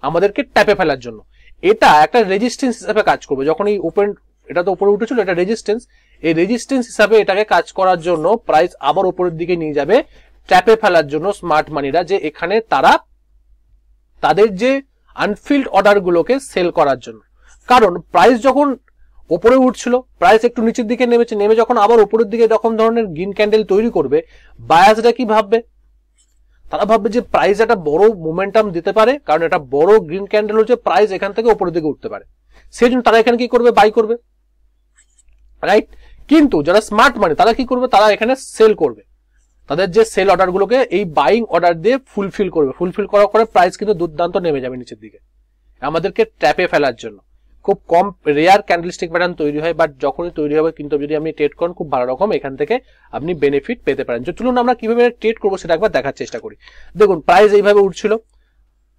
আমাদেরকে ট্যাপে ফেলার জন্য। এটা একটা রেজিস্ট্যান্স হিসেবে কাজ করবে, যখন এই ওপেন, এটা তো উপরে উঠেছিল, এটা রেজিস্ট্যান্স, এই রেজিস্ট্যান্স হিসাবে এটাকে কাজ করার জন্য প্রাইস আবার উপরের দিকে নিয়ে যাবে ট্যাপে ফেলার জন্য স্মার্ট মানিরা, যে এখানে তারা তাদের যে আনফিল্ড অর্ডার গুলোকে সেল করার জন্য। কারণ প্রাইস যখন উপরে উঠছিল, প্রাইস একটু নিচের দিকে নেমেছে, নেমে যখন আবার উপরের দিকে এরকম ধরনের গ্রিন ক্যান্ডেল তৈরি করবে, বায়াসরা কি ভাববে, তারা ভাববে যে প্রাইস একটা বড় মোমেন্টাম দিতে পারে, কারণ এটা বড় গ্রিন ক্যান্ডেল হচ্ছে, প্রাইস এখান থেকে উপরের দিকে উঠতে পারে, সেই জন্য তারা এখানে কি করবে, বাই করবে, রাইট। কিন্তু যারা স্মার্ট মানি তারা কি করবে, তারা এখানে সেল করবে, তাদের যে সেল অর্ডার গুলোকে এই বাইং অর্ডার দিয়ে ফুলফিল করবে, ফুলফিল করার পরে প্রাইস কিন্তু দুর্দান্ত নেমে যাবে নিচের দিকে, আমাদেরকে ট্র্যাপে ফেলার জন্য। খুব কম রেয়ার ক্যান্ডেলস্টিক প্যাটার্ন তৈরি হয়, বাট যখনই তৈরি হবে কিন্তু যদি আপনি ট্রেড করেন, খুব ভালো রকম এখান থেকে আপনি বেনিফিট পেতে পারেন। চলুন আমরা কিভাবে ট্রেড করবো সেটা একবার দেখার চেষ্টা করি। দেখুন প্রাইস এইভাবে উঠছিল,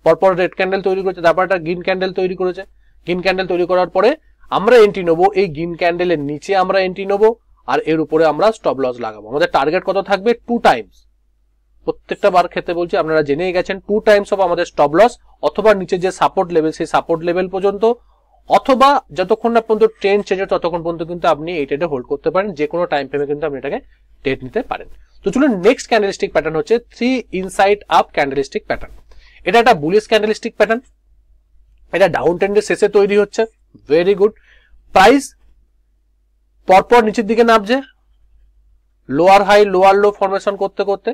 পরপর রেড ক্যান্ডেল তৈরি করেছে, তারপর একটা গ্রিন ক্যান্ডেল তৈরি করেছে, গ্রিন ক্যান্ডেল তৈরি করার পরে আমরা এন্ট্রি নেবো, এই গ্রিন ক্যান্ডেলের নিচে আমরা এন্ট্রি নেবো, আর এর উপরে আমরা স্টপ লস লাগাবো। আমাদের টার্গেট কত থাকবে, 2 টাইমস, প্রত্যেকটা বার ক্ষেত্রে বলছি, আপনারা জেনেই গেছেন 2 টাইমস অফ আমাদের স্টপ লস, অথবা নিচে যে সাপোর্ট লেভেল, সেই সাপোর্ট লেভেল পর্যন্ত, অথবা যতক্ষণ না পর্যন্ত ট্রেন্ড চেঞ্জ হয় ততক্ষণ পর্যন্ত কিন্তু আপনি এই ট্রেডে হোল্ড করতে পারেন, যে কোনো টাইম ফ্রেমে কিন্তু আপনি এটাকে ট্রেড নিতে পারেন। তো চলুন নেক্সট ক্যান্ডেলস্টিক প্যাটার্ন হচ্ছে 3 ইনসাইড আপ ক্যান্ডেলস্টিক প্যাটার্ন। এটা একটা বুলিশ ক্যান্ডেলস্টিক প্যাটার্ন, এটা ডাউন ট্রেন্ডের শেষে তৈরি হচ্ছে, ভেরি গুড। প্রাইস পরপর নিচের দিকে নামছে, lower high lower low formation করতে করতে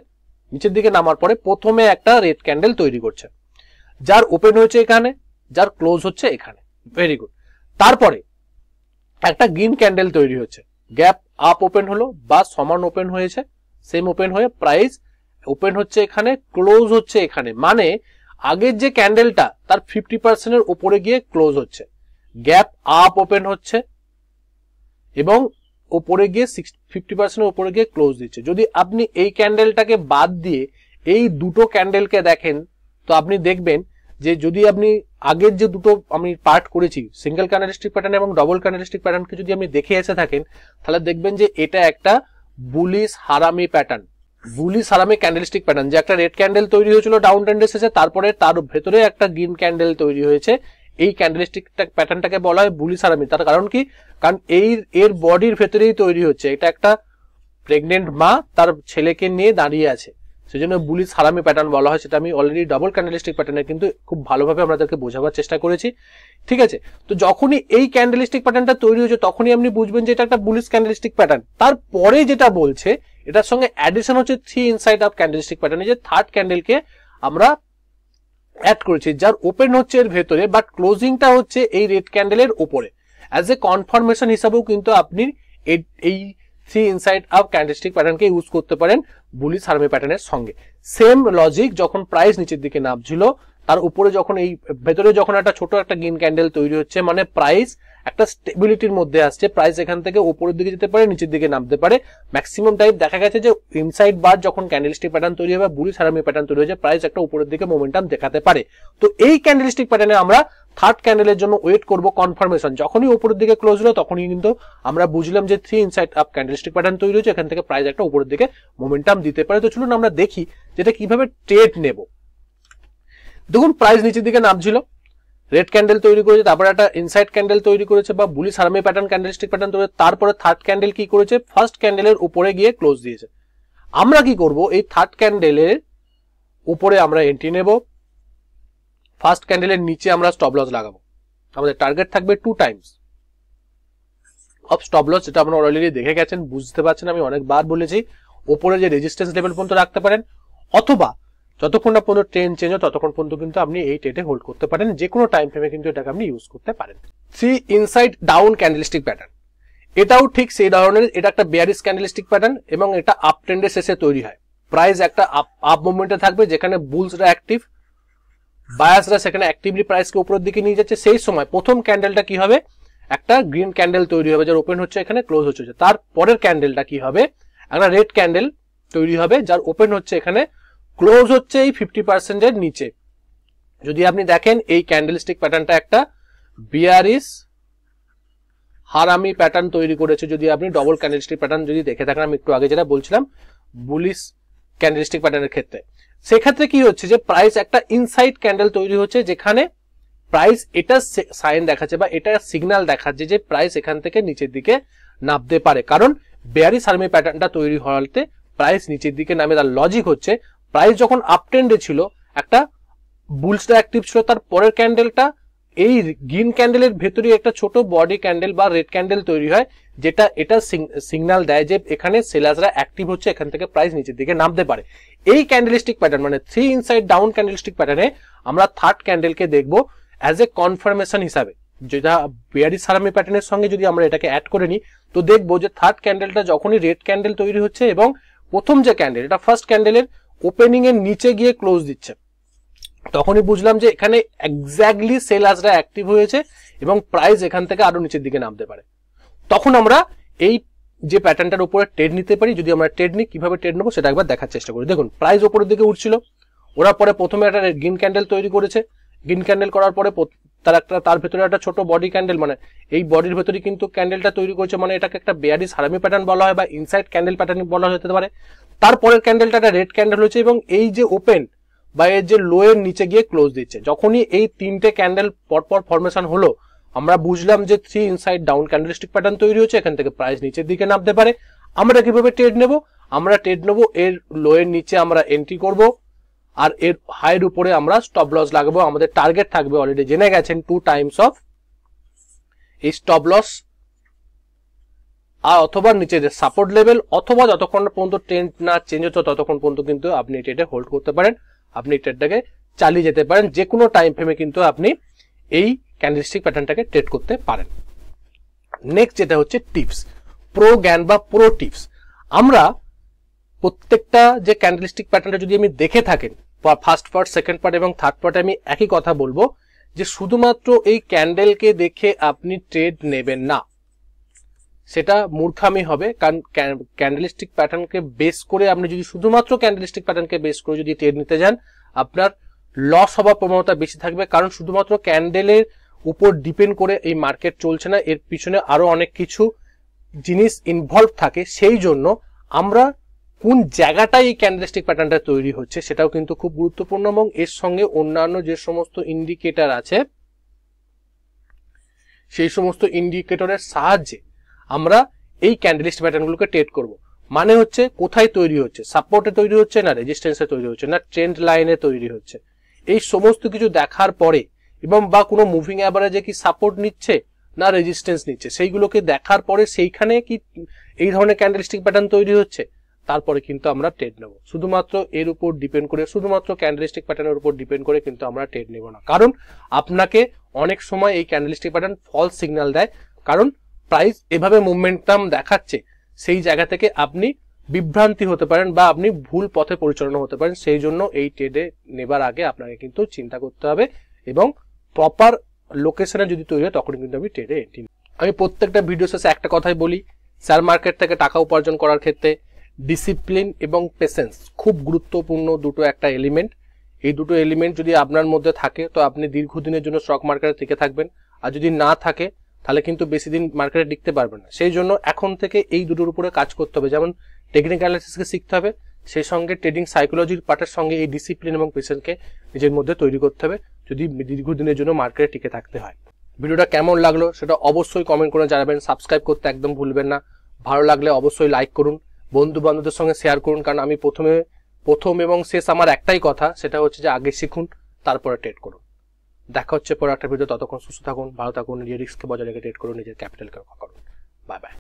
নিচের দিকে নামার পরে প্রথমে একটা রেড ক্যান্ডেল তৈরি করছে, যার ওপেন হয়েছে এখানে, যার ক্লোজ হচ্ছে এখানে, ভেরি গুড। তারপরে একটা গ্রিন ক্যান্ডেল তৈরি হচ্ছে, গ্যাপ আপ ওপেন হলো বা সমান ওপেন হয়েছে, সেম ওপেন হয়ে প্রাইস ওপেন হচ্ছে এখানে, ক্লোজ হচ্ছে এখানে, মানে আগের যে ক্যান্ডেলটা তার 50% এর উপরে গিয়ে ক্লোজ হচ্ছে, গ্যাপ আপ ওপেন হচ্ছে এবং উপরে গিয়ে 50% এর উপরে গিয়ে ক্লোজ দিচ্ছে। যদি আপনি এই ক্যান্ডেলটাকে বাদ দিয়ে এই দুটো ক্যান্ডেলকে দেখেন, তো আপনি দেখবেন যে যদি আপনি আগের যে দুটো আমি পার্ট করেছি, সিঙ্গেল ক্যান্ডেলস্টিক প্যাটার্ন এবং ডবল ক্যান্ডেলস্টিক প্যাটার্নকে যদি আপনি দেখে এসে থাকেন, তাহলে দেখবেন যে এটা একটা বুলিশ হারামি প্যাটার্ন, বুলিশ হারামি ক্যান্ডেলস্টিক প্যাটার্ন, যে একটা রেড ক্যান্ডেল তৈরি হয়েছিল ডাউন ট্রেন্ডের শেষে, তারপরে তার ভেতরে একটা গ্রিন ক্যান্ডেল তৈরি হয়েছে। এই ক্যান্ডেলস্টিক প্যাটার্নটাকে বলা হয় বুলিশ হারামি। তার কারণ কি, কারণ এর বডির ভেতরেই তৈরি হচ্ছে, এটা একটা প্রেগনেন্ট মা তার ছেলেকে নিয়ে দাঁড়িয়ে আছে, সেজন্য বুলিশ হারামি প্যাটার্ন বলা হয়। সেটা আমি অলরেডি ডবল ক্যান্ডেলস্টিক প্যাটার্নে কিন্তু খুব ভালোভাবে আপনাদেরকে বোঝাবার চেষ্টা করেছি, ঠিক আছে। তো যখনই এই ক্যান্ডেলস্টিক প্যাটার্নটা তৈরি হয়েছে, তখনই আপনি বুঝবেন যে এটা একটা বুলিশ ক্যান্ডেলস্টিক প্যাটার্ন। তারপরে যেটা বলছে, এটার সঙ্গে অ্যাডিশন হচ্ছে 3 ইনসাইড আপ ক্যান্ডেলস্টিক প্যাটার্ন, যে থার্ড ক্যান্ডেলকে আমরা অ্যাড করেছি, যার ওপেন হচ্ছে এর ভেতরে, বাট ক্লোজিংটা হচ্ছে এই রেড ক্যান্ডেলের উপরে। অ্যাজ এ কনফার্মেশন হিসাবেও কিন্তু আপনি এই 3 ইনসাইড আপ ক্যান্ডেলস্টিক প্যাটার্নকে ইউজ করতে পারেন বুলিশ হারামি প্যাটার্নের সঙ্গে। সেম লজিক, যখন প্রাইস নিচের দিকে নামছিল, তার উপরে যখন এই ভেতরে যখন একটা ছোট একটা গ্রিন ক্যান্ডেল তৈরি হচ্ছে, মানে প্রাইস একটা স্টেবিলিটির মধ্যে আসছে, প্রাইস এখান থেকে উপরের দিকে যেতে পারে, নিচের দিকে নামতে পারে। ম্যাক্সিমাম টাইম দেখা গেছে যে ইনসাইড বার যখন ক্যান্ডেলস্টিক প্যাটার্ন তৈরি হবে, বুলিশ হারামি প্যাটার্ন তৈরি হয়েছে, প্রাইস একটা উপরের দিকে মোমেন্টাম দেখাতে পারে। তো এই ক্যান্ডেলস্টিক প্যাটার্নে আমরা থার্ড ক্যান্ডেলের জন্য ওয়েট করব কনফার্মেশন। যখনই উপরের দিকে ক্লোজ হলো, তখনই কিন্তু আমরা বুঝলাম যে 3 ইনসাইড আপ ক্যান্ডেলস্টিক প্যাটার্ন তৈরি হয়েছে, এখান থেকে প্রাইস একটা উপরের দিকে মোমেন্টাম দিতে পারে। তো চলুন আমরা দেখি যেটা কিভাবে ট্রেড নেব। দেখুন প্রাইস নিচের দিকে নামছিল, রেড ক্যান্ডেল তৈরি করেছে, তারপরে একটা ইনসাইড ক্যান্ডেল তৈরি করেছে বা বুলিশ হারামি প্যাটার্ন ক্যান্ডেলস্টিক প্যাটার্ন তৈরি, তারপরে থার্ড ক্যান্ডেল কি করেছে, ফার্স্ট ক্যান্ডেলের উপরে গিয়ে ক্লোজ দিয়েছে। আমরা কি করব, এই থার্ড ক্যান্ডেলের উপরে আমরা এন্ট্রি নেব, ফার্স্ট ক্যান্ডেলের নিচে আমরা স্টপ লস লাগাবো। আমাদের টার্গেট থাকবে 2 টাইমস অফ স্টপ লস, যেটা আপনারা অলরেডি দেখে গেছেন, বুঝতে পারছেন, আমি অনেকবার বলেছি ওপরে যে রেজিস্ট্যান্স লেভেল পর্যন্ত রাখতে পারেন, অথবা যতক্ষণ না পর্যন্ত ট্রেন্ড চেঞ্জ হয় ততক্ষণ পর্যন্ত কিন্তু আপনি এই ট্রেডে হোল্ড করতে পারেন। যে কোনো টাইম ফ্রেমে কিন্তু এটাকে আপনি ইউজ করতে পারেন। 3 ইনসাইড ডাউন ক্যান্ডেলস্টিক প্যাটার্ন, এটাও ঠিক সেই ধরনের। এটা একটা বেয়ারিশ ক্যান্ডেলস্টিক প্যাটার্ন এবং এটা আপ ট্রেন্ডের শেষে তৈরি হয়। প্রাইস একটা আপ মুভমেন্টে থাকবে, যেখানে বুলসরা অ্যাক্টিভ, বায়াসরা সেখানে অ্যাক্টিভলি প্রাইসকে উপরের দিকে নিয়ে যাচ্ছে। সেই সময় প্রথম ক্যান্ডেলটা কি হবে, একটা গ্রিন ক্যান্ডেল তৈরি হবে যার ওপেন হচ্ছে এখানে, ক্লোজ হচ্ছে। তার পরের ক্যান্ডেলটা কি হবে, একটা রেড ক্যান্ডেল তৈরি হবে যার ওপেন হচ্ছে এখানে, ক্লোজ হচ্ছে এই 50% এর নিচে। যদি আপনি দেখেন এই ক্যান্ডেলস্টিক প্যাটার্নটা একটা বিয়ারিশ হারামি প্যাটার্ন তৈরি করেছে। যদি আপনি ডবল ক্যান্ডেলস্টিক প্যাটার্ন যদি দেখে থাকেন, আমি একটু আগে যেটা বলছিলাম বুলিশ ক্যান্ডেলস্টিক প্যাটার্নের ক্ষেত্রে, সেক্ষেত্রে কি হচ্ছে যে প্রাইস একটা ইনসাইড ক্যান্ডেল তৈরি হচ্ছে, যেখানে প্রাইস এটা সাইন দেখাচ্ছে বা এটা সিগন্যাল দেখাচ্ছে যে প্রাইস এখান থেকে নিচের দিকে নামতে পারে। কারণ বেয়ারিশ হারামি প্যাটার্নটা তৈরি হওয়াতে প্রাইস নিচের দিকে নামে। তার লজিক হচ্ছে প্রাইস যখন আপ ট্রেন্ডে ছিল, একটা বুলসটা অ্যাক্টিভ ছিল, তার পরের ক্যান্ডেলটা এই গ্রিন ক্যান্ডেলের ভেতরে একটা ছোট বডি ক্যান্ডেল বা রেড ক্যান্ডেল তৈরি হয়, যেটা এটা সিগন্যাল দেয় যে এখানে সেলারসরা অ্যাক্টিভ হচ্ছে, এখান থেকে প্রাইস নিচের দিকে নামতে পারে। এই ক্যান্ডেলস্টিক প্যাটার্ন মানে 3 ইনসাইড ডাউন ক্যান্ডেলস্টিক প্যাটার্নে আমরা থার্ড ক্যান্ডেলকে দেখবো অ্যাজ এ কনফার্মেশন হিসাবে। যেটা বেয়ারিশ হারামি প্যাটার্নের সঙ্গে যদি আমরা এটাকে অ্যাড করে নিই, তো দেখবো যে থার্ড ক্যান্ডেলটা যখনই রেড ক্যান্ডেল তৈরি হচ্ছে এবং প্রথম যে ক্যান্ডেল, এটা ফার্স্ট ক্যান্ডেলের ওপেনিং এর নিচে গিয়ে ক্লোজ দিচ্ছে, তখনই বুঝলাম যে এখানে এক্স্যাক্টলি সেলার্সরা অ্যাক্টিভ হয়েছে এবং প্রাইস এখান থেকে আরো নিচের দিকে নামতে পারে। তখন আমরা এই যে প্যাটার্নটার উপরে ট্রেড নিতে পারি। যদি আমরা ট্রেড নিই, কিভাবে ট্রেড নেবো সেটা একবার দেখার চেষ্টা করি। দেখুন প্রাইস উপরের দিকে উঠছিল, ওরা পরে প্রথমে একটা গ্রিন ক্যান্ডেল তৈরি করেছে। গ্রিন ক্যান্ডেল করার পরে তার ভেতরে একটা ছোট বডি ক্যান্ডেল, মানে এই বডির ভেতরে কিন্তু ক্যান্ডেলটা তৈরি করেছে, মানে এটাকে একটা বেয়ারিশ হারামি প্যাটার্ন বলা হয় বা ইনসাইড ক্যান্ডেল প্যাটার্ন বলা হতে পারে। তারপরের ক্যান্ডেলটা একটা রেড ক্যান্ডেল হয়েছে এবং এই যে ওপেন বা এর যে লো এর নিচে গিয়ে ক্লোজ দিচ্ছে। যখনই এই তিনটে ক্যান্ডেল পরপর ফরমেশন হলো, আমরা বুঝলাম যে 3 ইনসাইড ডাউন ক্যান্ডেলস্টিক প্যাটার্ন তৈরি হচ্ছে, এখান থেকে প্রাইস নিচের দিকে নামতে পারে। আমরা কিভাবে ট্রেড নেব, আমরা ট্রেড নেব এর লো এর নিচে আমরা এন্ট্রি করব, আর এর হাইয়ের উপরে আমরা স্টপ লস লাগাবো। আমাদের টার্গেট থাকবে, অলরেডি জেনে গেছেন, 2 টাইমস অফ এই স্টপ লস, আর অথবা নিচে যে সাপোর্ট লেভেল, অথবা যতক্ষণ পর্যন্ত ট্রেন্ড না চেঞ্জ হচ্ছে ততক্ষণ পর্যন্ত কিন্তু আপনি ট্রেডে হোল্ড করতে পারেন। আপনি ট্রেডটাকে চালিয়ে যেতে পারেন। যে কোনো টাইম ফ্রেমে কিন্তু আপনি এই ক্যান্ডেলস্টিক প্যাটার্নটাকে ট্রেড করতে পারেন। নেক্সট যেটা হচ্ছে টিপস, প্রো জ্ঞান বা প্রো টিপস। আমরা প্রত্যেকটা যে ক্যান্ডেলস্টিক প্যাটার্নটা যদি আমি দেখে থাকেন, ফার্স্ট পার্ট, সেকেন্ড পার্ট এবং থার্ড পার্টে আমি একই কথা বলবো যে শুধুমাত্র এই ক্যান্ডেলকে দেখে আপনি ট্রেড নেবেন না, সেটা মূর্খামি হবে। কারণ ক্যান্ডেলস্টিক প্যাটার্নকে বেস করে আপনি যদি শুধুমাত্র ক্যান্ডেলস্টিক প্যাটার্নকে বেস করে যদি ট্রেড নিতে যান, আপনার লস হওয়ার প্রবণতা বেশি থাকবে। কারণ শুধুমাত্র ক্যান্ডেলের উপর ডিপেন্ড করে এই মার্কেট চলছে না, এর পিছনে আরো অনেক কিছু জিনিস ইনভলভ থাকে। সেই জন্য আমরা কোন জায়গাটায় এই ক্যান্ডেলস্টিক প্যাটার্নটা তৈরি হচ্ছে সেটাও কিন্তু খুব গুরুত্বপূর্ণ, এবং এর সঙ্গে অন্যান্য যে সমস্ত ইন্ডিকেটর আছে সেই সমস্ত ইন্ডিকেটরের সাহায্যে আমরা এই ক্যান্ডেলস্টিক প্যাটার্নগুলোকে ট্রেড করব। মানে হচ্ছে কোথায় তৈরি হচ্ছে, সাপোর্টে তৈরি হচ্ছে না রেজিস্ট্যান্সে তৈরি হচ্ছে না ট্রেন্ড লাইনে তৈরি হচ্ছে, এই সমস্ত কিছু দেখার পরে, এবং বা কোনো মুভিং অ্যাভারেজে কি সাপোর্ট নিচ্ছে না রেজিস্ট্যান্স নিচ্ছে, সেইগুলোকে দেখার পরে সেইখানে কি এই ধরনের ক্যান্ডেলস্টিক প্যাটার্ন তৈরি হচ্ছে, তারপরে কিন্তু আমরা ট্রেড নেব। শুধুমাত্র এর উপর ডিপেন্ড করে, শুধুমাত্র ক্যান্ডেলস্টিক প্যাটার্নের উপর ডিপেন্ড করে কিন্তু আমরা ট্রেড নেব না। কারণ আপনাকে অনেক সময় এই ক্যান্ডেলস্টিক প্যাটার্ন ফলস সিগন্যাল দেয়, কারণ প্রাইস এভাবে মোমেন্টাম দেখাচ্ছে, সেই জায়গা থেকে আপনি বিভ্রান্তি হতে পারেন বা আপনি ভুল পথে পরিচালনা হতে পারেন। সেই জন্য এই ট্রেডে নেবার আগে আপনাকে কিন্তু চিন্তা করতে হবে, এবং প্রপার লোকেশনে যদি তৈরি হয় তখন কিন্তু আমি ট্রেডে এন্ট্রি। আমি প্রত্যেকটা ভিডিও শেষে একটা কথাই বলি, শেয়ার মার্কেট থেকে টাকা উপার্জন করার ক্ষেত্রে ডিসিপ্লিন এবং পেশেন্স খুব গুরুত্বপূর্ণ দুটো একটা এলিমেন্ট। এই দুটো এলিমেন্ট যদি আপনার মধ্যে থাকে তো আপনি দীর্ঘদিনের জন্য স্টক মার্কেটে টিকে থাকবেন, আর যদি না থাকে তাহলে কিন্তু বেশি দিন মার্কেটে টিকতে পারবেন না। সেই জন্য এখন থেকে এই দুটোর উপরে কাজ করতে হবে, যেমন টেকনিক্যাল অ্যানালিসিসকে শিখতে হবে, সেই সঙ্গে ট্রেডিং সাইকোলজির পার্টের সঙ্গে এই ডিসিপ্লিন এবং পেশেন্সকে নিজের মধ্যে তৈরি করতে হবে যদি দীর্ঘদিনের জন্য মার্কেটে টিকে থাকতে হয়। ভিডিওটা কেমন লাগলো সেটা অবশ্যই কমেন্ট করে জানাবেন, সাবস্ক্রাইব করতে একদম ভুলবেন না, ভালো লাগলে অবশ্যই লাইক করুন, বন্ধু বান্ধবদের সঙ্গে শেয়ার করুন। কারণ আমি প্রথম এবং শেষ আমার একটাই কথা, সেটা হচ্ছে যে আগে শিখুন তারপরে ট্রেড করুন। দেখা হচ্ছে পরে একটা ভিডিও, ততক্ষণ সুস্থ থাকুন, ভালো থাকুন, নিজের রিস্ককে বজায় রেখে ট্রেড করুন, নিজের ক্যাপিটালকে রক্ষা করুন। Bye bye.